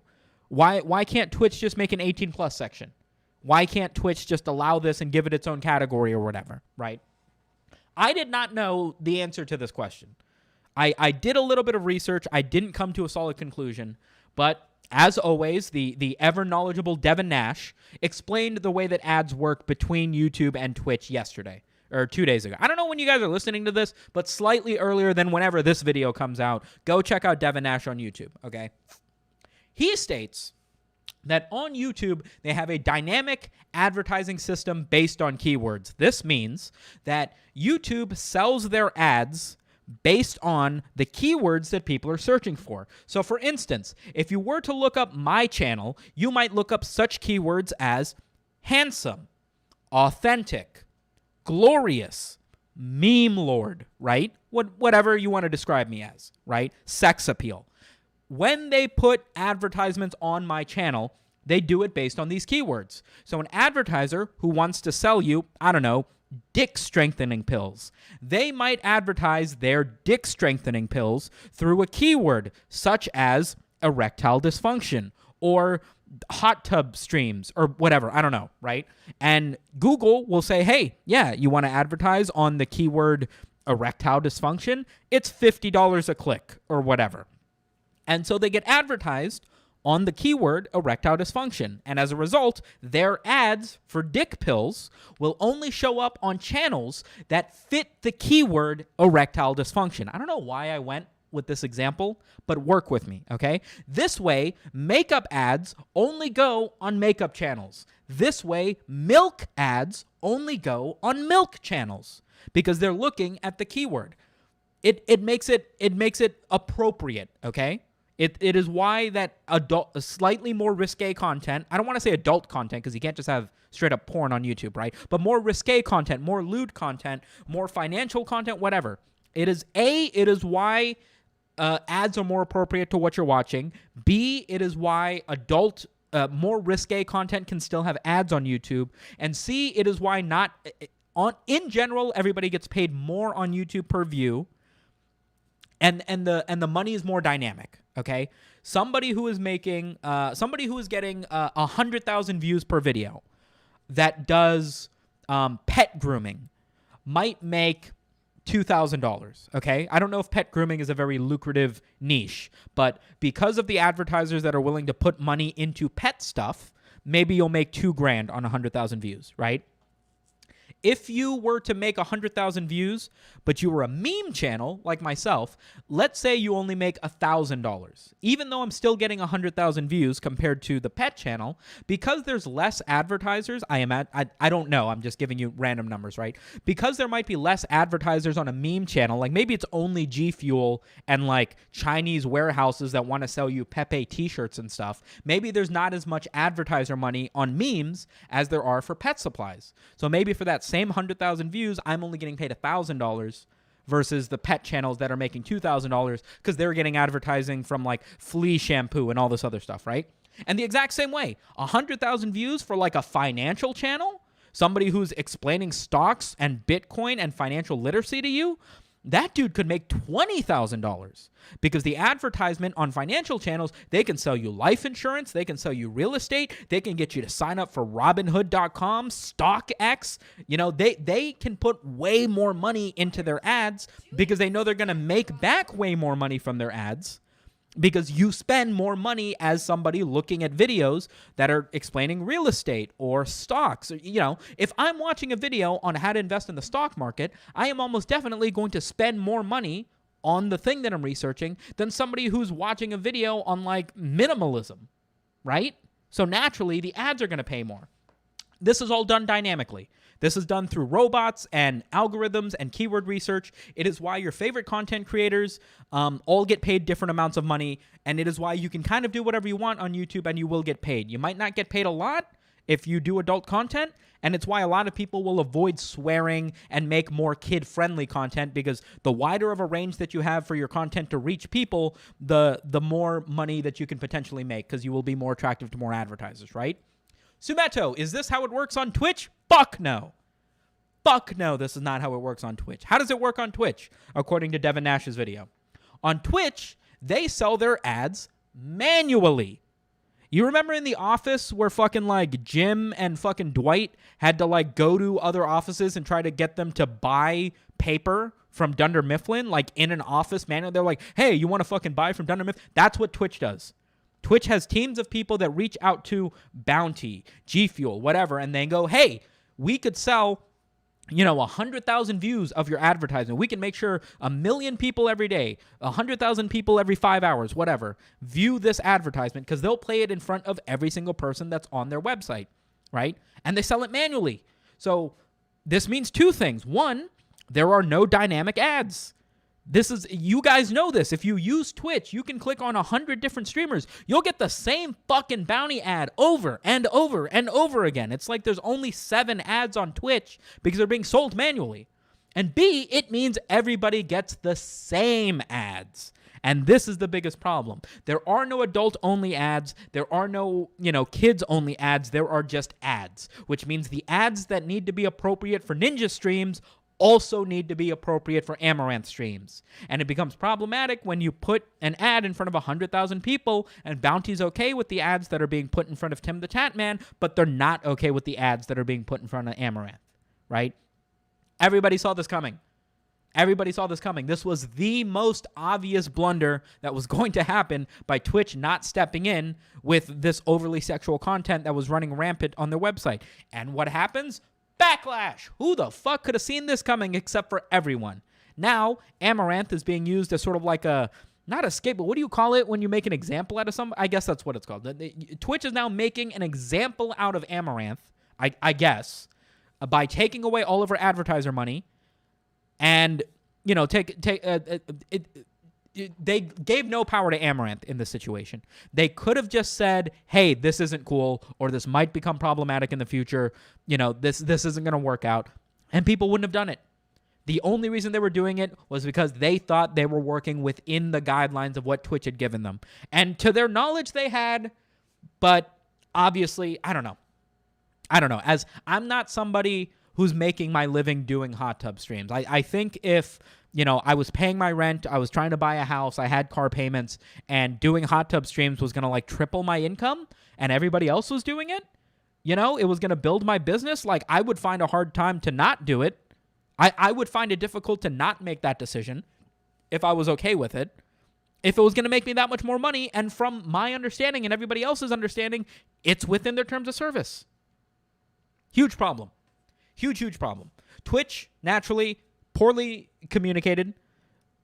Why can't Twitch just make an 18+ section? Why can't Twitch just allow this and give it its own category or whatever, right? I did not know the answer to this question. I did a little bit of research. I didn't come to a solid conclusion, but as always, the ever knowledgeable Devin Nash explained the way that ads work between YouTube and Twitch yesterday, or 2 days ago. I don't know when you guys are listening to this, but slightly earlier than whenever this video comes out. Go check out Devin Nash on YouTube, okay? He states that on YouTube, they have a dynamic advertising system based on keywords. This means that YouTube sells their ads based on the keywords that people are searching for. So for instance, if you were to look up my channel, you might look up such keywords as handsome, authentic, glorious, meme lord, right? Whatever you want to describe me as, right? Sex appeal. When they put advertisements on my channel, they do it based on these keywords. So an advertiser who wants to sell you, I don't know, dick strengthening pills, they might advertise their dick strengthening pills through a keyword such as erectile dysfunction or hot tub streams or whatever, I don't know, right? And Google will say, hey, yeah, you want to advertise on the keyword erectile dysfunction? It's $50 a click or whatever. And so they get advertised on the keyword erectile dysfunction. And as a result, their ads for dick pills will only show up on channels that fit the keyword erectile dysfunction. I don't know why I went with this example, but work with me, okay? This way, makeup ads only go on makeup channels. This way, milk ads only go on milk channels because they're looking at the keyword. It makes it appropriate, okay? It is why that slightly more risque content, I don't want to say adult content because you can't just have straight up porn on YouTube, right? But more risque content, more lewd content, more financial content, whatever. It is why ads are more appropriate to what you're watching. B, it is why more risque content can still have ads on YouTube. And C, it is why in general, everybody gets paid more on YouTube per view. And the money is more dynamic, okay? Somebody who is getting 100,000 views per video that does pet grooming might make $2,000, okay? I don't know if pet grooming is a very lucrative niche, but because of the advertisers that are willing to put money into pet stuff, maybe you'll make $2,000 on 100,000 views, right? If you were to make 100,000 views, but you were a meme channel like myself, let's say you only make $1,000. Even though I'm still getting 100,000 views compared to the pet channel, because there's less advertisers, I don't know, I'm just giving you random numbers, right? Because there might be less advertisers on a meme channel, like maybe it's only G Fuel and like Chinese warehouses that want to sell you Pepe t-shirts and stuff. Maybe there's not as much advertiser money on memes as there are for pet supplies. So maybe for that same 100,000 views, I'm only getting paid $1,000 versus the pet channels that are making $2,000 because they're getting advertising from like flea shampoo and all this other stuff, right? And the exact same way, 100,000 views for like a financial channel, somebody who's explaining stocks and Bitcoin and financial literacy to you, that dude could make $20,000 because the advertisement on financial channels, they can sell you life insurance, they can sell you real estate, they can get you to sign up for Robinhood.com, StockX. You know, they can put way more money into their ads because they know they're going to make back way more money from their ads because you spend more money as somebody looking at videos that are explaining real estate or stocks. You know, if I'm watching a video on how to invest in the stock market, I am almost definitely going to spend more money on the thing that I'm researching than somebody who's watching a video on like minimalism, right? So naturally, the ads are going to pay more. This is all done dynamically. This is done through robots and algorithms and keyword research. It is why your favorite content creators all get paid different amounts of money, and it is why you can kind of do whatever you want on YouTube and you will get paid. You might not get paid a lot if you do adult content, and it's why a lot of people will avoid swearing and make more kid-friendly content because the wider of a range that you have for your content to reach people, the more money that you can potentially make because you will be more attractive to more advertisers, right? Sumeto, is this how it works on Twitch? Fuck no. Fuck no, this is not how it works on Twitch. How does it work on Twitch, according to Devin Nash's video? On Twitch, they sell their ads manually. You remember in The Office where fucking like Jim and fucking Dwight had to like go to other offices and try to get them to buy paper from Dunder Mifflin, like in an office manual? They're like, hey, you want to fucking buy from Dunder Mifflin? That's what Twitch does. Twitch has teams of people that reach out to Bounty, G Fuel, whatever, and they go, hey, we could sell 100,000 views of your advertisement. We can make sure 1 million people every day, 100,000 people every 5 hours, whatever, view this advertisement because they'll play it in front of every single person that's on their website, right? And they sell it manually. So this means two things. One, there are no dynamic ads. You guys know this. If you use Twitch, you can click on 100 different streamers. You'll get the same fucking bounty ad over and over and over again. It's like there's only 7 ads on Twitch because they're being sold manually. And B, it means everybody gets the same ads. And this is the biggest problem. There are no adult-only ads. There are no, kids-only ads. There are just ads, which means the ads that need to be appropriate for Ninja streams also need to be appropriate for Amaranth streams. And it becomes problematic when you put an ad in front of 100,000 people and Bounty's okay with the ads that are being put in front of Tim the Tatman, but they're not okay with the ads that are being put in front of Amaranth, right? Everybody saw this coming. Everybody saw this coming. This was the most obvious blunder that was going to happen by Twitch not stepping in with this overly sexual content that was running rampant on their website. And what happens? Backlash! Who the fuck could have seen this coming except for everyone? Now, Amaranth is being used as sort of like not a scapegoat. What do you call it when you make an example out of somebody? I guess that's what it's called. Twitch is now making an example out of Amaranth, I guess, by taking away all of her advertiser money. And, they gave no power to Amaranth in this situation. They could have just said, hey, this isn't cool, or this might become problematic in the future. This isn't going to work out. And people wouldn't have done it. The only reason they were doing it was because they thought they were working within the guidelines of what Twitch had given them. And to their knowledge, they had, but obviously, I don't know. As I'm not somebody who's making my living doing hot tub streams. I think if I was paying my rent, I was trying to buy a house, I had car payments, and doing hot tub streams was going to like triple my income, and everybody else was doing it, it was going to build my business, like I would find a hard time to not do it. I would find it difficult to not make that decision if I was okay with it, if it was going to make me that much more money, and from my understanding and everybody else's understanding, it's within their terms of service. Huge problem. Huge problem. Twitch, naturally, poorly communicated.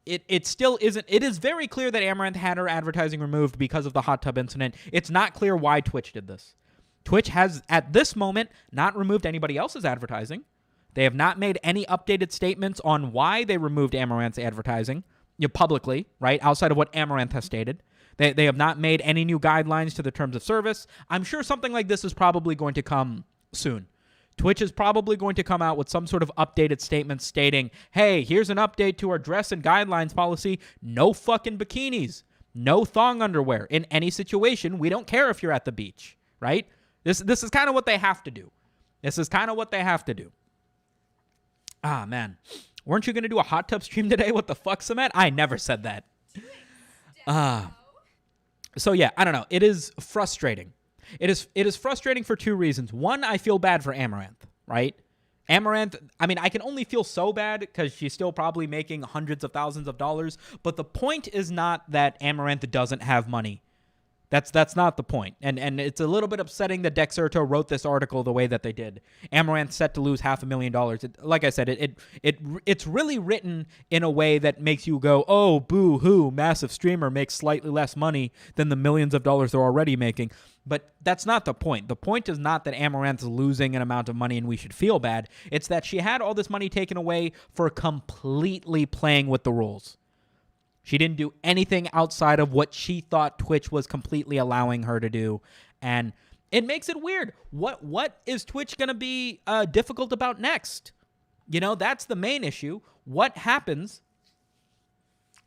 It still isn't. It is very clear that Amaranth had her advertising removed because of the hot tub incident. It's not clear why Twitch did this. Twitch has, at this moment, not removed anybody else's advertising. They have not made any updated statements on why they removed Amaranth's advertising publicly, right, outside of what Amaranth has stated. They have not made any new guidelines to the terms of service. I'm sure something like this is probably going to come soon. Twitch is probably going to come out with some sort of updated statement stating, hey, here's an update to our dress and guidelines policy. No fucking bikinis. No thong underwear in any situation. We don't care if you're at the beach, right? This is kind of what they have to do. Ah, man. Weren't you going to do a hot tub stream today? What the fuck, Samet? I never said that. So, yeah, I don't know. It is frustrating. It is frustrating for two reasons. One, I feel bad for Amaranth, right? Amaranth, I mean, I can only feel so bad because she's still probably making hundreds of thousands of dollars. But the point is not that Amaranth doesn't have money. That's not the point. And it's a little bit upsetting that Dexerto wrote this article the way that they did. Amaranth set to lose $500,000. Like I said, it's really written in a way that makes you go, oh, boo-hoo, massive streamer makes slightly less money than the millions of dollars they're already making. But that's not the point. The point is not that Amaranth is losing an amount of money and we should feel bad. It's that she had all this money taken away for completely playing with the rules. She didn't do anything outside of what she thought Twitch was completely allowing her to do. And it makes it weird. What is Twitch going to be difficult about next? That's the main issue. What happens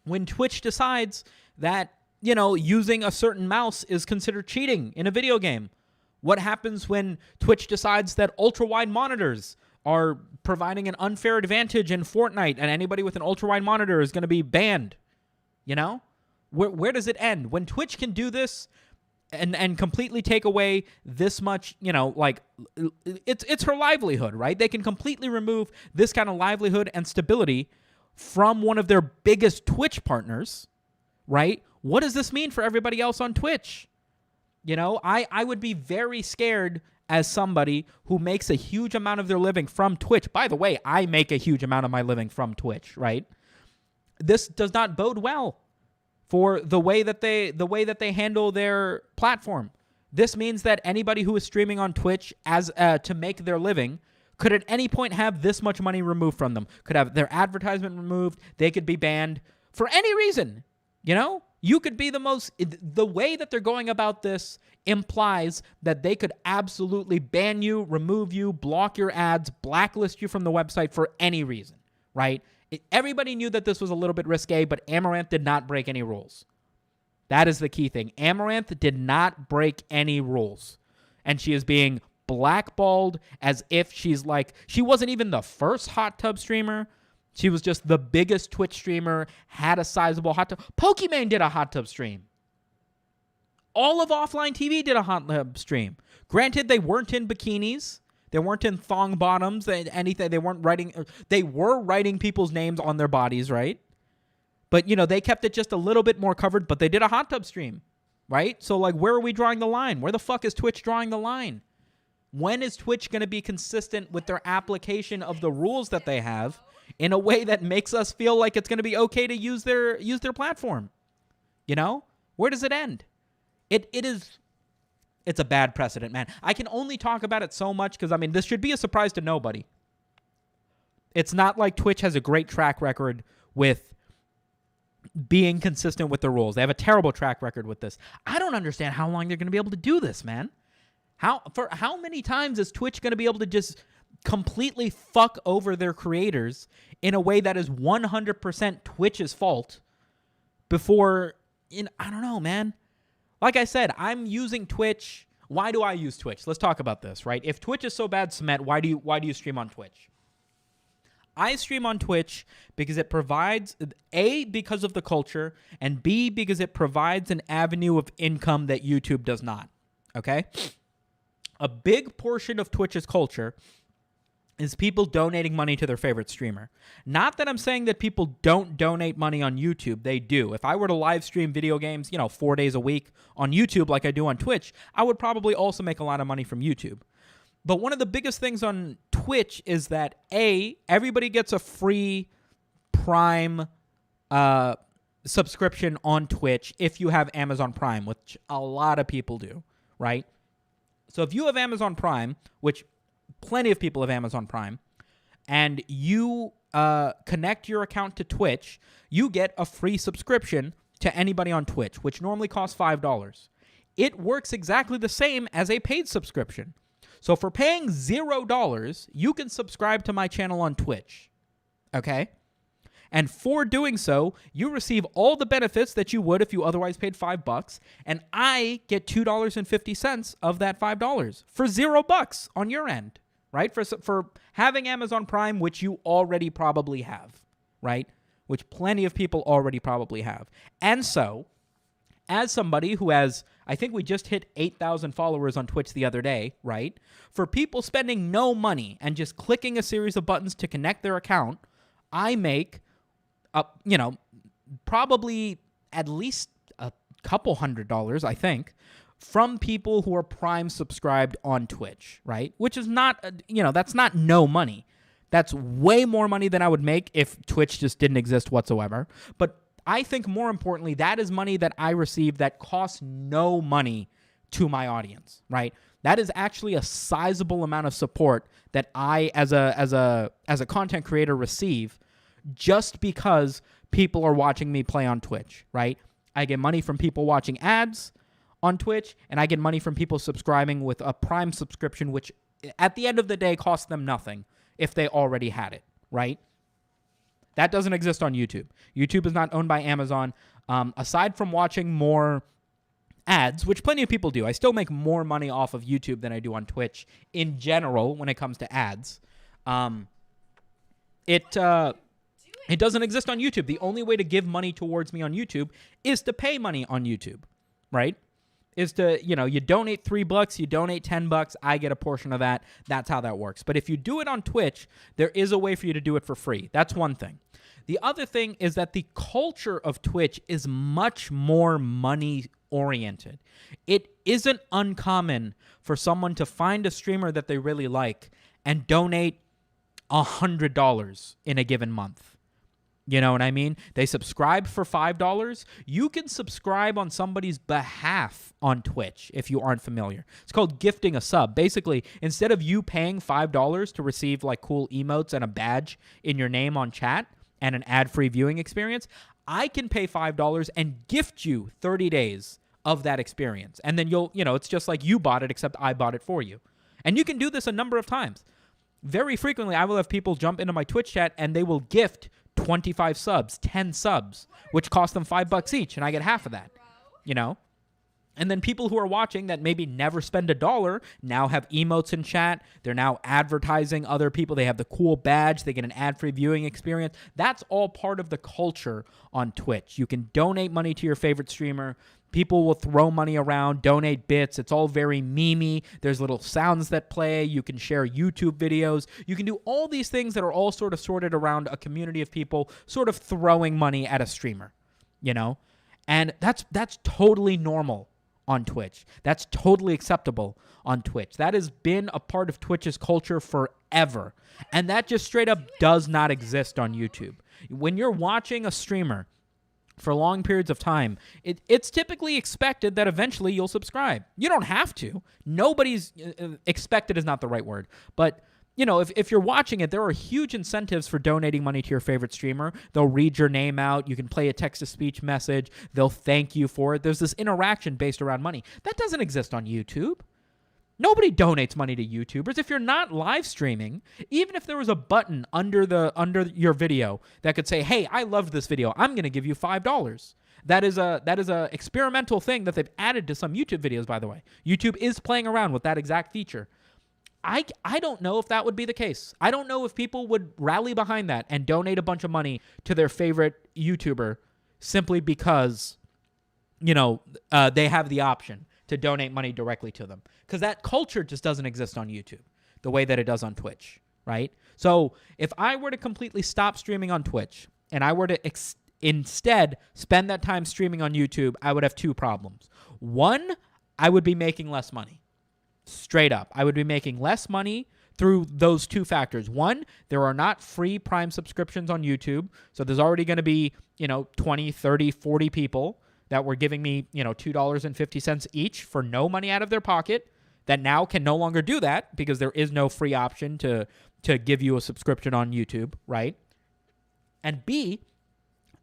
when Twitch decides that, using a certain mouse is considered cheating in a video game? What happens when Twitch decides that ultra-wide monitors are providing an unfair advantage in Fortnite and anybody with an ultra-wide monitor is going to be banned? Where does it end? When Twitch can do this, and completely take away this much, like it's her livelihood, right? They can completely remove this kind of livelihood and stability from one of their biggest Twitch partners, right? What does this mean for everybody else on Twitch? I would be very scared as somebody who makes a huge amount of their living from Twitch. By the way, I make a huge amount of my living from Twitch, right? This does not bode well for the way that they handle their platform. This means that anybody who is streaming on Twitch as to make their living could at any point have this much money removed from them, could have their advertisement removed, they could be banned for any reason. You could be the way that they're going about this implies that they could absolutely ban you, remove you, block your ads, blacklist you from the website for any reason, right? Everybody knew that this was a little bit risque, but Amaranth did not break any rules. That is the key thing. Amaranth did not break any rules. And she is being blackballed as if she wasn't even the first hot tub streamer. She was just the biggest Twitch streamer, had a sizable hot tub. Pokimane did a hot tub stream. All of Offline TV did a hot tub stream. Granted, they weren't in bikinis. They weren't in thong bottoms, anything. They were writing people's names on their bodies, right? But, they kept it just a little bit more covered, but they did a hot tub stream, right? So, where are we drawing the line? Where the fuck is Twitch drawing the line? When is Twitch going to be consistent with their application of the rules that they have in a way that makes us feel like it's going to be okay to use their platform? Where does it end? It's a bad precedent, man. I can only talk about it so much because, this should be a surprise to nobody. It's not like Twitch has a great track record with being consistent with the rules. They have a terrible track record with this. I don't understand how long they're going to be able to do this, man. For how many times is Twitch going to be able to just completely fuck over their creators in a way that is 100% Twitch's fault before, I don't know, man. Like I said, I'm using Twitch. Why do I use Twitch? Let's talk about this, right? If Twitch is so bad, Smet, why do you stream on Twitch? I stream on Twitch because it provides, A, because of the culture, and B, because it provides an avenue of income that YouTube does not, okay? A big portion of Twitch's culture is people donating money to their favorite streamer. Not that I'm saying that people don't donate money on YouTube. They do. If I were to live stream video games, 4 days a week on YouTube like I do on Twitch, I would probably also make a lot of money from YouTube. But one of the biggest things on Twitch is that, A, everybody gets a free Prime subscription on Twitch if you have Amazon Prime, which a lot of people do, right? So if you have Amazon Prime, which plenty of people have Amazon Prime, and you connect your account to Twitch, you get a free subscription to anybody on Twitch, which normally costs $5. It works exactly the same as a paid subscription. So for paying $0, you can subscribe to my channel on Twitch, okay? And for doing so, you receive all the benefits that you would if you otherwise paid $5, and I get $2.50 of that $5 for $0 on your end, right? For having Amazon Prime, which you already probably have, right? Which plenty of people already probably have. And so, as somebody who has, I think we just hit 8,000 followers on Twitch the other day, right? For people spending no money and just clicking a series of buttons to connect their account, I make probably at least a couple $100, I think, from people who are Prime subscribed on Twitch, right? Which is not, that's not no money. That's way more money than I would make if Twitch just didn't exist whatsoever. But I think more importantly, that is money that I receive that costs no money to my audience, right? That is actually a sizable amount of support that I, as a content creator, receive just because people are watching me play on Twitch, right? I get money from people watching ads on Twitch, and I get money from people subscribing with a Prime subscription, which at the end of the day costs them nothing if they already had it, right? That doesn't exist on YouTube. YouTube is not owned by Amazon. Aside from watching more ads, which plenty of people do, I still make more money off of YouTube than I do on Twitch in general when it comes to ads. It doesn't exist on YouTube. The only way to give money towards me on YouTube is to pay money on YouTube, right? is to, you donate $3, you donate $10, I get a portion of that. That's how that works. But if you do it on Twitch, there is a way for you to do it for free. That's one thing. The other thing is that the culture of Twitch is much more money-oriented. It isn't uncommon for someone to find a streamer that they really like and donate $100 in a given month. You know what I mean? They subscribe for $5. You can subscribe on somebody's behalf on Twitch if you aren't familiar. It's called gifting a sub. Basically, instead of you paying $5 to receive like cool emotes and a badge in your name on chat and an ad-free viewing experience, I can pay $5 and gift you 30 days of that experience. And then it's just like you bought it, except I bought it for you. And you can do this a number of times. Very frequently, I will have people jump into my Twitch chat and they will gift 25 subs, 10 subs, which cost them $5 each, and I get half of that, And then people who are watching that maybe never spend $1 now have emotes in chat. They're now advertising other people. They have the cool badge. They get an ad-free viewing experience. That's all part of the culture on Twitch. You can donate money to your favorite streamer. People will throw money around, donate bits. It's all very memey. There's little sounds that play. You can share YouTube videos. You can do all these things that are all sort of sorted around a community of people sort of throwing money at a streamer, And that's totally normal on Twitch. That's totally acceptable on Twitch. That has been a part of Twitch's culture forever. And that just straight up does not exist on YouTube. When you're watching a streamer for long periods of time, it's typically expected that eventually you'll subscribe. You don't have to. Nobody's expected is not the right word. But, if you're watching it, there are huge incentives for donating money to your favorite streamer. They'll read your name out. You can play a text-to-speech message. They'll thank you for it. There's this interaction based around money. That doesn't exist on YouTube. Nobody donates money to YouTubers. If you're not live streaming, even if there was a button under your video that could say, "Hey, I loved this video. I'm going to give you $5." That is a experimental thing that they've added to some YouTube videos, by the way. YouTube is playing around with that exact feature. I don't know if that would be the case. I don't know if people would rally behind that and donate a bunch of money to their favorite YouTuber simply because, they have the option to donate money directly to them. Because that culture just doesn't exist on YouTube the way that it does on Twitch, right? So if I were to completely stop streaming on Twitch and I were to instead spend that time streaming on YouTube, I would have two problems. One, I would be making less money. Straight up. I would be making less money through those two factors. One, there are not free Prime subscriptions on YouTube. So there's already going to be, 20, 30, 40 people that were giving me, $2.50 each for no money out of their pocket that now can no longer do that because there is no free option to give you a subscription on YouTube, right? And B,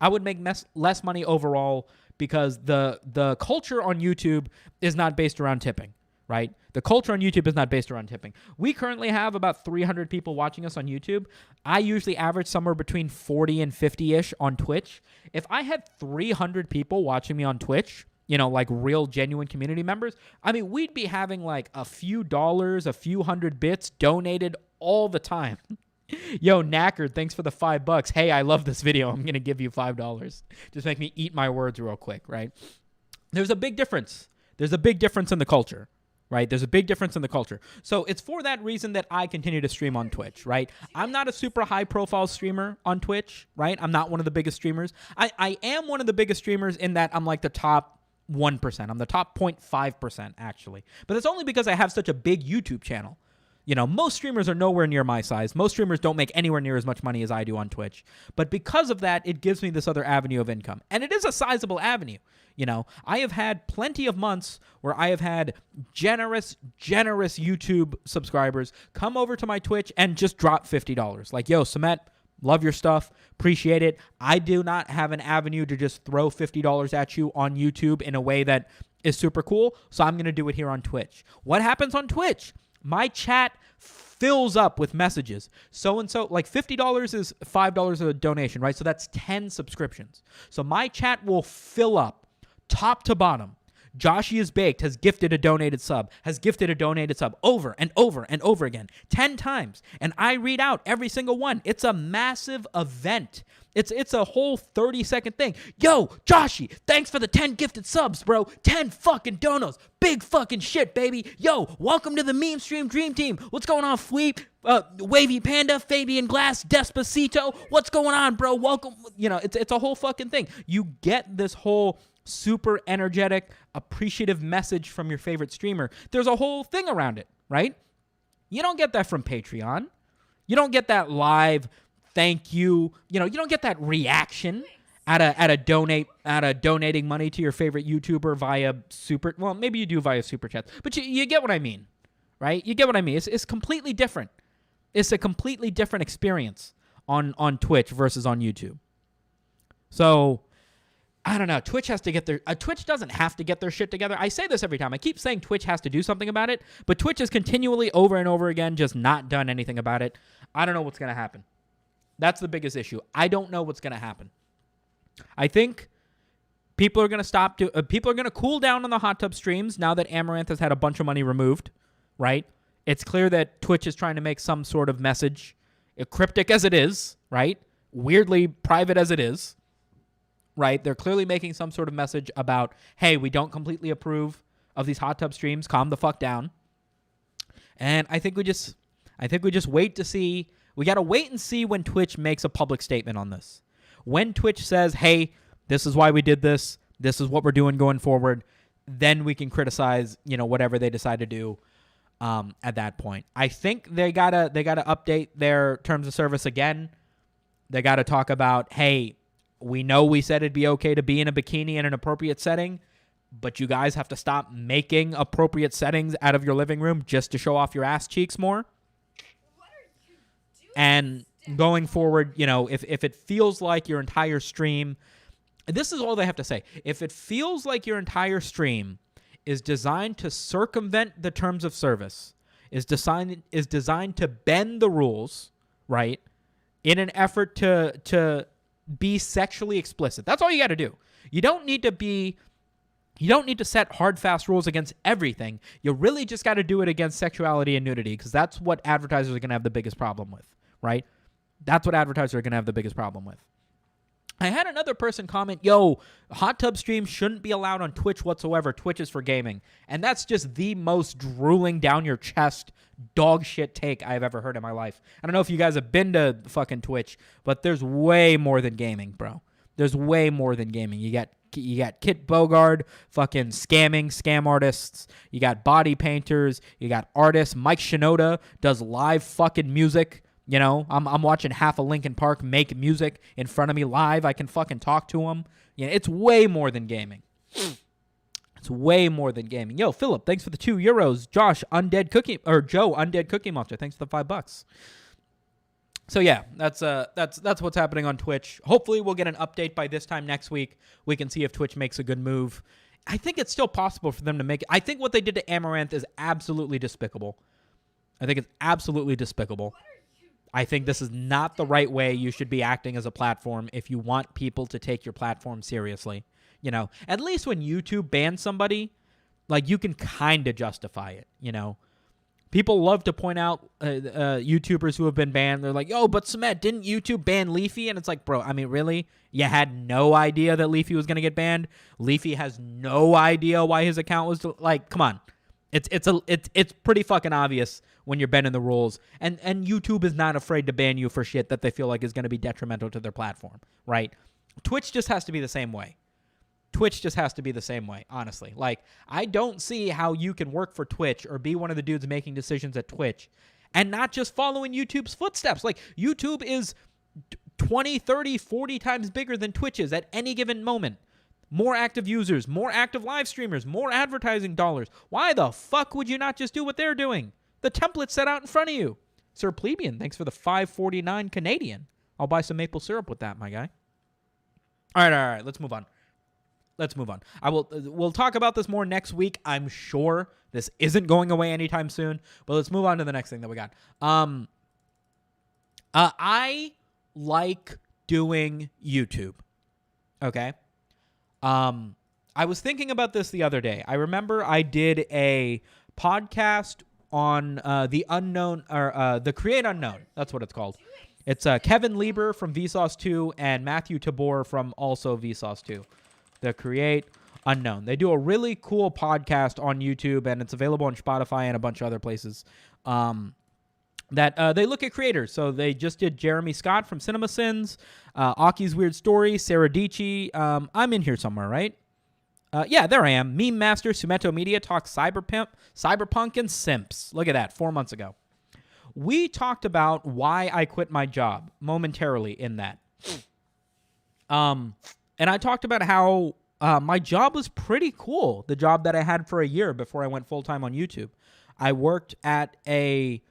I would make less money overall because the culture on YouTube is not based around tipping, right? The culture on YouTube is not based around tipping. We currently have about 300 people watching us on YouTube. I usually average somewhere between 40 and 50-ish on Twitch. If I had 300 people watching me on Twitch, like real genuine community members, we'd be having like a few dollars, a few hundred bits donated all the time. Yo, Knackard, thanks for the $5. Hey, I love this video. I'm going to give you $5. Just make me eat my words real quick, right? There's a big difference. There's a big difference in the culture. Right? There's a big difference in the culture. So it's for that reason that I continue to stream on Twitch, right? I'm not a super high-profile streamer on Twitch, right? I'm not one of the biggest streamers. I am one of the biggest streamers in that I'm like the top 1%. I'm the top 0.5%, actually. But that's only because I have such a big YouTube channel. Most streamers are nowhere near my size. Most streamers don't make anywhere near as much money as I do on Twitch. But because of that, it gives me this other avenue of income. And it is a sizable avenue. I have had plenty of months where I have had generous YouTube subscribers come over to my Twitch and just drop $50. Like, yo, Sumet, love your stuff. Appreciate it. I do not have an avenue to just throw $50 at you on YouTube in a way that is super cool. So I'm going to do it here on Twitch. What happens on Twitch? My chat fills up with messages. So-and-so, like $50 is $5 of a donation, right? So that's 10 subscriptions. So my chat will fill up top to bottom Joshy is Baked has gifted a donated sub, over and over and over again, 10 times. And I read out every single one. It's a massive event. It's a whole 30-second thing. Yo, Joshy, thanks for the 10 gifted subs, bro. 10 fucking donos. Big fucking shit, baby. Yo, welcome to the Meme Stream Dream Team. What's going on, Fleep? Wavy Panda, Fabian Glass, Despacito. What's going on, bro? Welcome. You know, it's a whole fucking thing. You get this whole super energetic, appreciative message from your favorite streamer. There's a whole thing around it, right? You don't get that from Patreon. You don't get that live thank you. You know, you don't get that reaction at a donating money to your favorite YouTuber via super. Well, maybe you do via super chats, but you get what I mean, right? You get what I mean. It's completely different. It's a completely different experience on Twitch versus on YouTube. So I don't know. Twitch has to get their Twitch doesn't have to get their shit together. I say this every time. I keep saying Twitch has to do something about it, but Twitch has continually over and over again just not done anything about it. I don't know what's going to happen. That's the biggest issue. I don't know what's going to happen. I think people are going to people are going to cool down on the hot tub streams now that Amaranth has had a bunch of money removed, right? It's clear that Twitch is trying to make some sort of message, cryptic as it is, right? Weirdly private as it is, right? They're clearly making some sort of message about, hey, we don't completely approve of these hot tub streams. Calm the fuck down. And I think we just wait to see. We got to wait and see when Twitch makes a public statement on this. When Twitch says, hey, this is why we did this. This is what we're doing going forward. Then we can criticize, whatever they decide to do at that point. I think they gotta update their terms of service again. They got to talk about, hey, we know we said it'd be okay to be in a bikini in an appropriate setting, but you guys have to stop making appropriate settings out of your living room just to show off your ass cheeks more. And going forward, if it feels like your entire stream, this is all they have to say. If it feels like your entire stream is designed to circumvent the terms of service, is designed to bend the rules, right, in an effort to be sexually explicit. That's all you got to do. You don't need to set hard, fast rules against everything. You really just got to do it against sexuality and nudity, because that's what advertisers are going to have the biggest problem with, right? That's what advertisers are going to have the biggest problem with. I had another person comment, yo, hot tub streams shouldn't be allowed on Twitch whatsoever. Twitch is for gaming. And that's just the most drooling down your chest dog shit take I've ever heard in my life. I don't know if you guys have been to fucking Twitch, but there's way more than gaming, bro. There's way more than gaming. You got Kit Bogard, fucking scam artists. You got body painters. You got artists. Mike Shinoda does live fucking music. I'm watching half of Linkin Park make music in front of me live. I can fucking talk to him. It's way more than gaming. It's way more than gaming. Yo, Philip, thanks for the €2. Joe, Undead Cookie Monster, thanks for the $5. So yeah, that's what's happening on Twitch. Hopefully we'll get an update by this time next week. We can see if Twitch makes a good move. I think it's still possible for them to make it. I think what they did to Amaranth is absolutely despicable. I think it's absolutely despicable. I think this is not the right way you should be acting as a platform if you want people to take your platform seriously. At least when YouTube bans somebody, like, you can kind of justify it, People love to point out YouTubers who have been banned. They're like, yo, but Smet, didn't YouTube ban Leafy? And it's like, bro, I mean, really? You had no idea that Leafy was going to get banned? Leafy has no idea why his account was, like, come on. It's pretty fucking obvious when you're bending the rules. And YouTube is not afraid to ban you for shit that they feel like is going to be detrimental to their platform, right? Twitch just has to be the same way. Honestly. Like, I don't see how you can work for Twitch or be one of the dudes making decisions at Twitch and not just following YouTube's footsteps. Like, YouTube is 20, 30, 40 times bigger than Twitch is at any given moment. More active users, more active live streamers, more advertising dollars. Why the fuck would you not just do what they're doing? The template's set out in front of you. Sir Plebeian, thanks for the $5.49 Canadian. I'll buy some maple syrup with that, my guy. All right. Let's move on. We'll talk about this more next week. I'm sure this isn't going away anytime soon, but let's move on to the next thing that we got. I like doing YouTube. Okay. I was thinking about this the other day. I remember I did a podcast on the unknown, or the Create Unknown. That's what it's called. It's Kevin Lieber from Vsauce 2 and Matthew Tabor from also Vsauce 2. The Create Unknown. They do a really cool podcast on YouTube, and it's available on Spotify and a bunch of other places. That they look at creators. So they just did Jeremy Scott from CinemaSins, Aki's Weird Story, Sarah Dici. I'm in here somewhere, right? Yeah, there I am. Meme Master, SumitoMedia talks cyberpunk, and simps. Look at that, 4 months ago. We talked about why I quit my job momentarily in that. And I talked about how my job was pretty cool, the job that I had for a year before I went full-time on YouTube. I worked at a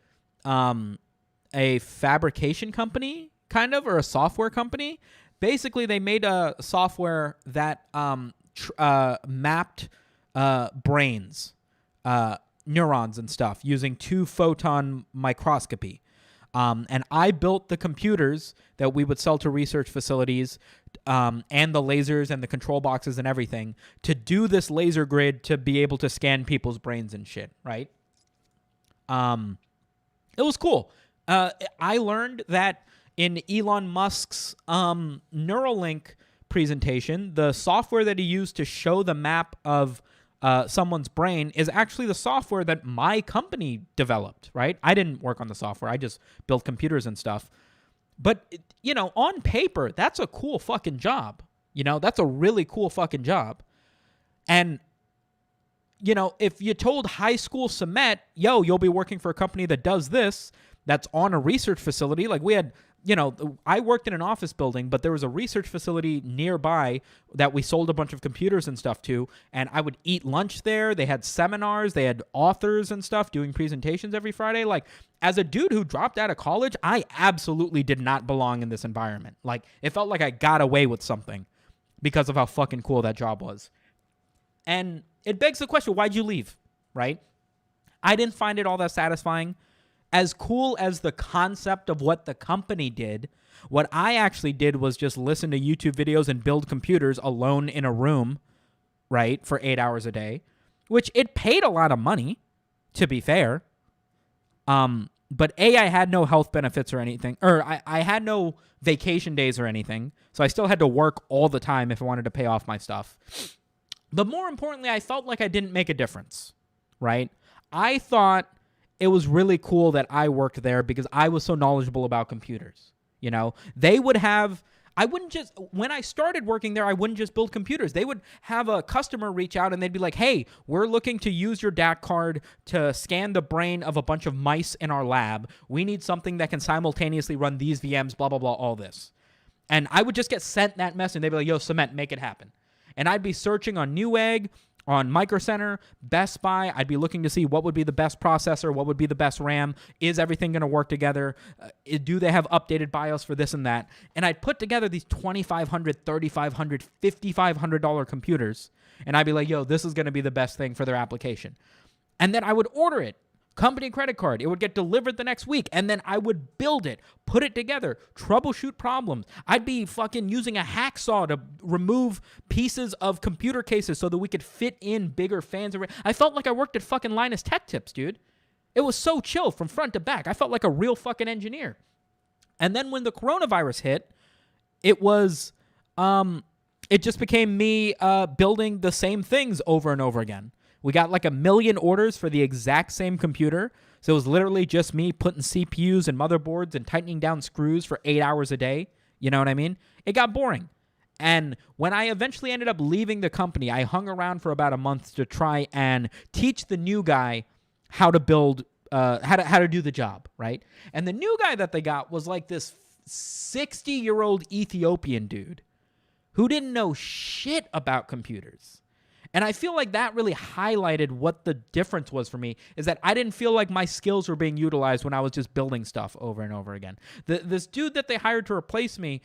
fabrication company, kind of, or a software company. Basically, they made a software that mapped brains, neurons and stuff using 2-photon microscopy. And I built the computers that we would sell to research facilities, and the lasers and the control boxes and everything to do this laser grid to be able to scan people's brains and shit, right? It was cool. I learned that in Elon Musk's Neuralink presentation, the software that he used to show the map of someone's brain is actually the software that my company developed, right? I didn't work on the software. I just built computers and stuff. But, on paper, that's a cool fucking job. That's a really cool fucking job. And, if you told high school Sumet, yo, you'll be working for a company that does this, that's on a research facility. Like we had, I worked in an office building, but there was a research facility nearby that we sold a bunch of computers and stuff to, and I would eat lunch there. They had seminars, they had authors and stuff doing presentations every Friday. Like, as a dude who dropped out of college, I absolutely did not belong in this environment. Like, it felt like I got away with something because of how fucking cool that job was. And it begs the question, why'd you leave, right? I didn't find it all that satisfying. As cool as the concept of what the company did, what I actually did was just listen to YouTube videos and build computers alone in a room, right, for 8 hours a day, which it paid a lot of money, to be fair. But I had no health benefits or anything, or I had no vacation days or anything, so I still had to work all the time if I wanted to pay off my stuff. But more importantly, I felt like I didn't make a difference, right? I thought it was really cool that I worked there because I was so knowledgeable about computers. They would have, when I started working there, I wouldn't just build computers. They would have a customer reach out and they'd be like, hey, we're looking to use your DAC card to scan the brain of a bunch of mice in our lab. We need something that can simultaneously run these VMs, blah, blah, blah, all this. And I would just get sent that message. They'd be like, yo, Cement, make it happen. And I'd be searching on Newegg, on Micro Center, Best Buy. I'd be looking to see what would be the best processor, what would be the best RAM. Is everything going to work together? Do they have updated BIOS for this and that? And I'd put together these $2,500, $3,500, $5,500 computers, and I'd be like, yo, this is going to be the best thing for their application. And then I would order it. Company credit card. It would get delivered the next week, and then I would build it, put it together, troubleshoot problems. I'd be fucking using a hacksaw to remove pieces of computer cases so that we could fit in bigger fans. I felt like I worked at fucking Linus Tech Tips, dude. It was so chill from front to back. I felt like a real fucking engineer. And then when the coronavirus hit, it was, it just became me building the same things over and over again. We got like 1 million orders for the exact same computer. So it was literally just me putting CPUs and motherboards and tightening down screws for 8 hours a day. You know what I mean? It got boring. And when I eventually ended up leaving the company, I hung around for about a month to try and teach the new guy how to build, how to do the job, right? And the new guy that they got was like this 60-year-old Ethiopian dude who didn't know shit about computers. And I feel like that really highlighted what the difference was for me, is that I didn't feel like my skills were being utilized when I was just building stuff over and over again. This dude that they hired to replace me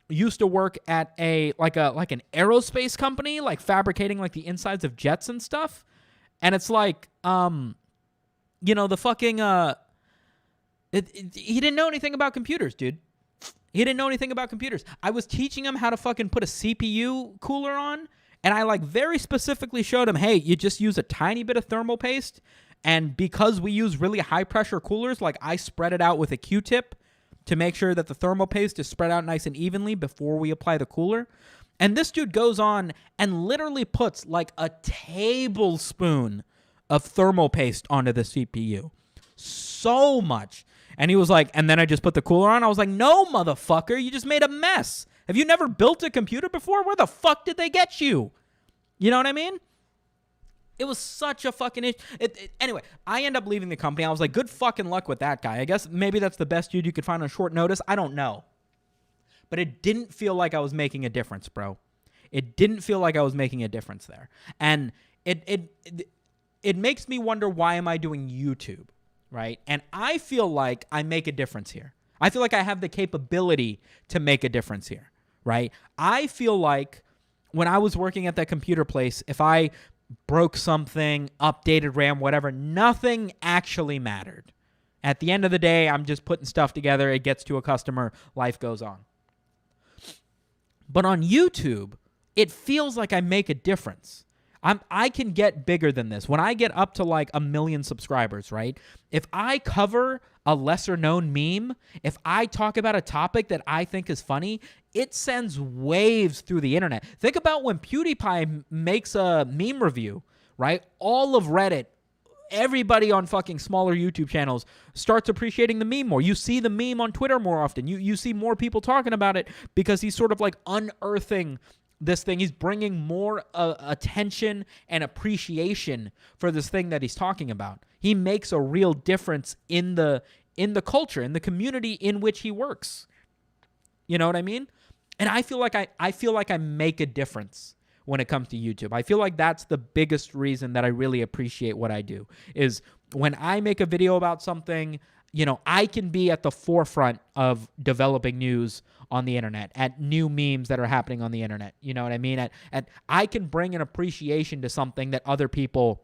used to work at an aerospace company, like fabricating like the insides of jets and stuff. And it's like, the fucking, he didn't know anything about computers, dude. He didn't know anything about computers. I was teaching him how to fucking put a CPU cooler on, And I like very specifically showed him, hey, you just use a tiny bit of thermal paste. And because we use really high pressure coolers, like I spread it out with a Q-tip to make sure that the thermal paste is spread out nice and evenly before we apply the cooler. And this dude goes on and literally puts like a tablespoon of thermal paste onto the CPU. So much. And he was like, and then I just put the cooler on. I was like, no, motherfucker, you just made a mess. Have you never built a computer before? Where the fuck did they get you? You know what I mean? It was such a fucking anyway, I end up leaving the company. I was like, good fucking luck with that guy. I guess maybe that's the best dude you could find on short notice. I don't know. But it didn't feel like I was making a difference, bro. It didn't feel like I was making a difference there. And it makes me wonder, why am I doing YouTube, right? And I feel like I make a difference here. I feel like I have the capability to make a difference here, right? I feel like when I was working at that computer place, if I broke something, updated RAM, whatever, nothing actually mattered. At the end of the day, I'm just putting stuff together. It gets to a customer. Life goes on. But on YouTube, it feels like I make a difference. I can get bigger than this. When I get up to like 1 million subscribers, right? If I cover a lesser known meme, if I talk about a topic that I think is funny, it sends waves through the internet. Think about when PewDiePie makes a meme review, right? All of Reddit, everybody on fucking smaller YouTube channels starts appreciating the meme more. You see the meme on Twitter more often. You see more people talking about it because he's sort of like unearthing this thing. He's bringing more attention and appreciation for this thing that he's talking about. He makes a real difference in the culture, in the community in which he works. You know what I mean? And I feel like I make a difference when it comes to YouTube. I feel like that's the biggest reason that I really appreciate what I do, is when I make a video about something, you know, I can be at the forefront of developing news on the internet, at new memes that are happening on the internet. You know what I mean? At I can bring an appreciation to something that other people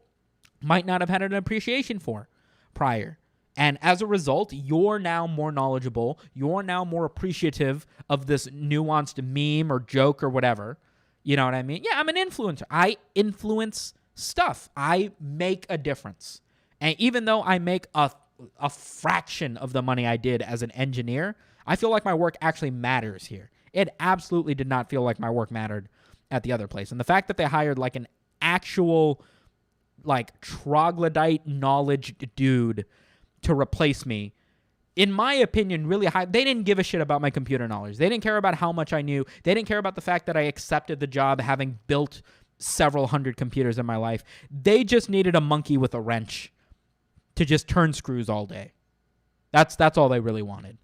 might not have had an appreciation for prior. And as a result, you're now more knowledgeable. You're now more appreciative of this nuanced meme or joke or whatever. You know what I mean? Yeah, I'm an influencer. I influence stuff. I make a difference. And even though I make a fraction of the money I did as an engineer, I feel like my work actually matters here. It absolutely did not feel like my work mattered at the other place. And the fact that they hired like an actual like troglodyte knowledge dude to replace me, in my opinion, really high. They didn't give a shit about my computer knowledge. They didn't care about how much I knew. They didn't care about the fact that I accepted the job having built several hundred computers in my life. They just needed a monkey with a wrench to just turn screws all day. That's all they really wanted,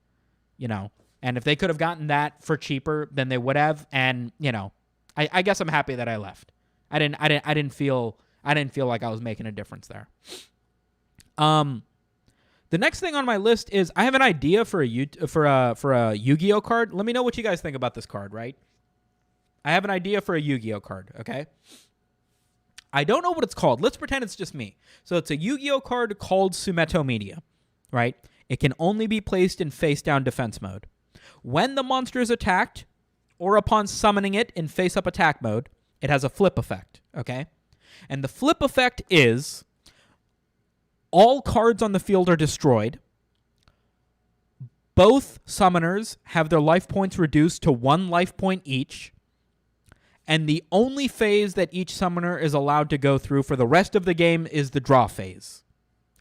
you know. And if they could have gotten that for cheaper, then they would have. And you know, I guess I'm happy that I left. I didn't feel like I was making a difference there. The next thing on my list is I have an idea for a Yu-Gi-Oh card. Let me know what you guys think about this card, right? I have an idea for a Yu-Gi-Oh card, okay? I don't know what it's called. Let's pretend it's just me. So it's a Yu-Gi-Oh card called SumitoMedia, right? It can only be placed in face-down defense mode. When the monster is attacked, or upon summoning it in face-up attack mode, it has a flip effect, okay? And the flip effect is all cards on the field are destroyed. Both summoners have their life points reduced to 1 life point each. And the only phase that each summoner is allowed to go through for the rest of the game is the draw phase.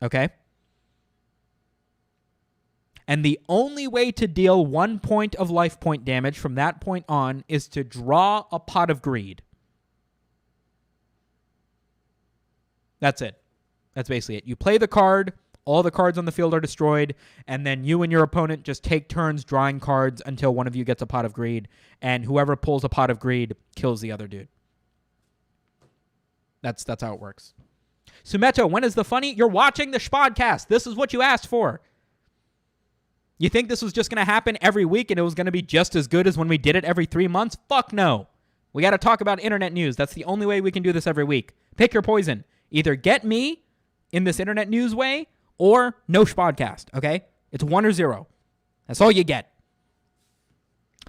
Okay? And the only way to deal 1 point of life point damage from that point on is to draw a Pot of Greed. That's it. That's basically it. You play the card, all the cards on the field are destroyed, and then you and your opponent just take turns drawing cards until one of you gets a Pot of Greed, and whoever pulls a Pot of Greed kills the other dude. That's how it works. Sumeto, when is the funny? You're watching the SHPODCAST. This is what you asked for. You think this was just going to happen every week and it was going to be just as good as when we did it every 3 months? Fuck no. We got to talk about internet news. That's the only way we can do this every week. Pick your poison. Either get me in this internet news way, or no SHPODCAST, okay? It's 1 or 0. That's all you get.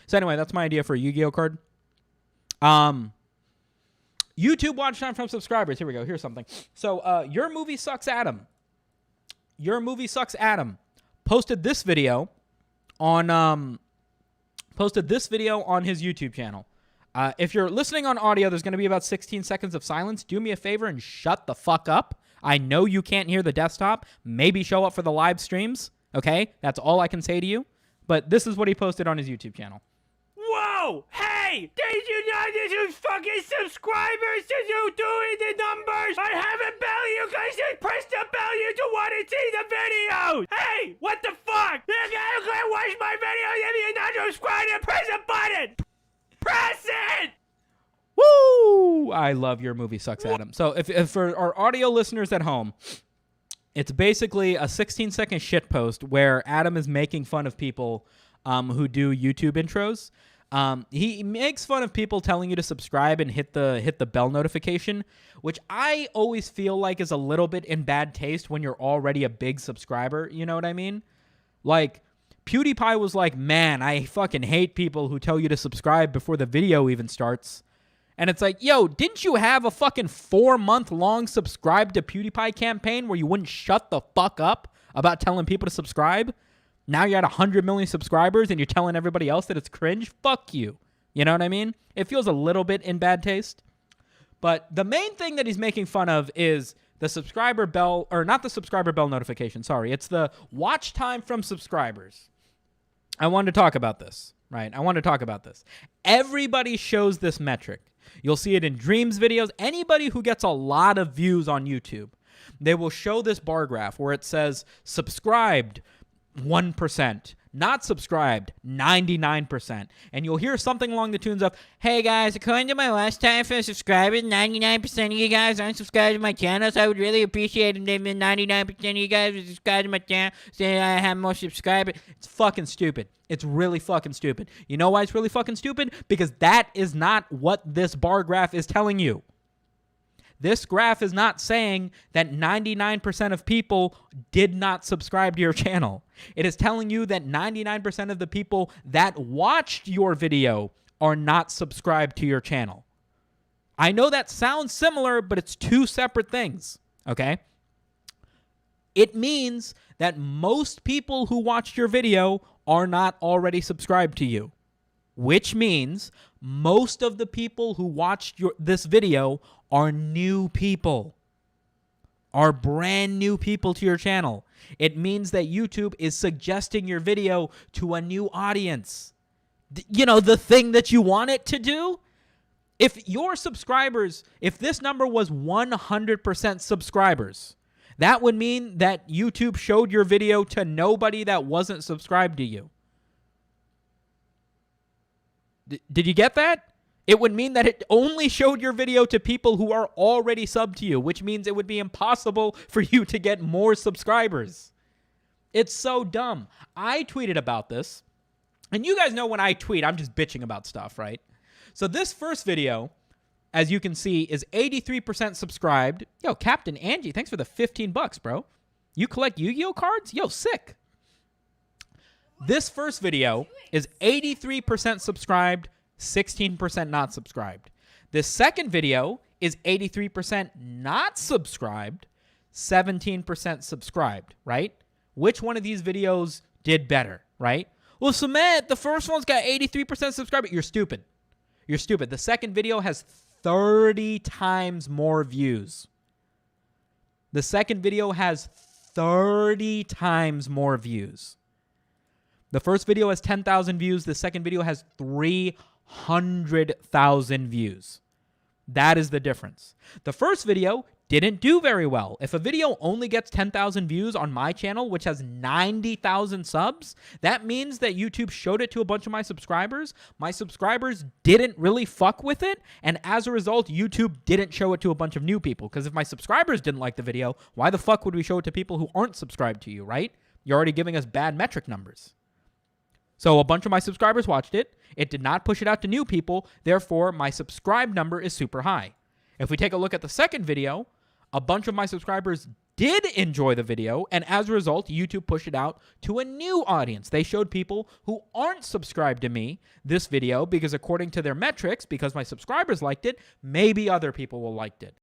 So anyway, that's my idea for a Yu-Gi-Oh card. YouTube watch time from subscribers. Here we go. Here's something. So, Your Movie Sucks Adam. Your Movie Sucks Adam posted this video on his YouTube channel. If you're listening on audio, there's going to be about 16 seconds of silence. Do me a favor and shut the fuck up. I know you can't hear the desktop. Maybe show up for the live streams. Okay? That's all I can say to you. But this is what he posted on his YouTube channel. Whoa! Hey! Did you know this is fucking subscribers to you doing the numbers? I have a bell. You guys just press the bell. You don't want to see the videos. Hey! What the fuck? You can't watch my videos if you're not subscribed. Press a button. Press it! Woo! I love Your Movie Sucks Adam. So if for our audio listeners at home, it's basically a 16-second shitpost where Adam is making fun of people who do YouTube intros. He makes fun of people telling you to subscribe and hit the bell notification, which I always feel like is a little bit in bad taste when you're already a big subscriber. You know what I mean? Like, PewDiePie was like, man, I fucking hate people who tell you to subscribe before the video even starts. And it's like, yo, didn't you have a fucking 4-month-long subscribe to PewDiePie campaign where you wouldn't shut the fuck up about telling people to subscribe? Now you're at 100 million subscribers and you're telling everybody else that it's cringe? Fuck you. You know what I mean? It feels a little bit in bad taste. But the main thing that he's making fun of is the subscriber bell, or not the subscriber bell notification, sorry. It's the watch time from subscribers. I wanted to talk about this, right? I wanted to talk about this. Everybody shows this metric. You'll see it in Dreams videos. Anybody who gets a lot of views on YouTube, they will show this bar graph where it says subscribed 1%, not subscribed 99%. And you'll hear something along the tunes of, hey guys, according to my last time for subscribers, 99% of you guys aren't subscribed to my channel, so I would really appreciate it if 99% of you guys would subscribe to my channel so I have more subscribers. It's fucking stupid. It's really fucking stupid. You know why it's really fucking stupid? Because that is not what this bar graph is telling you. This graph is not saying that 99% of people did not subscribe to your channel. It is telling you that 99% of the people that watched your video are not subscribed to your channel. I know that sounds similar, but it's two separate things, okay? It means that most people who watched your video are not already subscribed to you, which means most of the people who watched this video are new people, are brand new people to your channel. It means that YouTube is suggesting your video to a new audience. You know, the thing that you want it to do? If your subscribers, if this number was 100% subscribers, that would mean that YouTube showed your video to nobody that wasn't subscribed to you. Did you get that? It would mean that it only showed your video to people who are already subbed to you, which means it would be impossible for you to get more subscribers. It's so dumb. I tweeted about this, and you guys know when I tweet, I'm just bitching about stuff, right? So this first video, as you can see, is 83% subscribed. Yo, Captain Angie, thanks for the $15, bro. You collect Yu-Gi-Oh cards? Yo, sick. This first video is 83% subscribed, 16% not subscribed. This second video is 83% not subscribed, 17% subscribed, right? Which one of these videos did better, right? Well, Samant, the first one's got 83% subscribed. You're stupid. You're stupid. The second video has 30 times more views. The second video has 30 times more views. The first video has 10,000 views. The second video has 300,000 views. That is the difference. The first video didn't do very well. If a video only gets 10,000 views on my channel, which has 90,000 subs, that means that YouTube showed it to a bunch of my subscribers. My subscribers didn't really fuck with it, and as a result, YouTube didn't show it to a bunch of new people. Because if my subscribers didn't like the video, why the fuck would we show it to people who aren't subscribed to you, right? You're already giving us bad metric numbers. So a bunch of my subscribers watched it. It did not push it out to new people. Therefore, my subscribe number is super high. If we take a look at the second video, a bunch of my subscribers did enjoy the video, and as a result, YouTube pushed it out to a new audience. They showed people who aren't subscribed to me this video because according to their metrics, because my subscribers liked it, maybe other people will like it.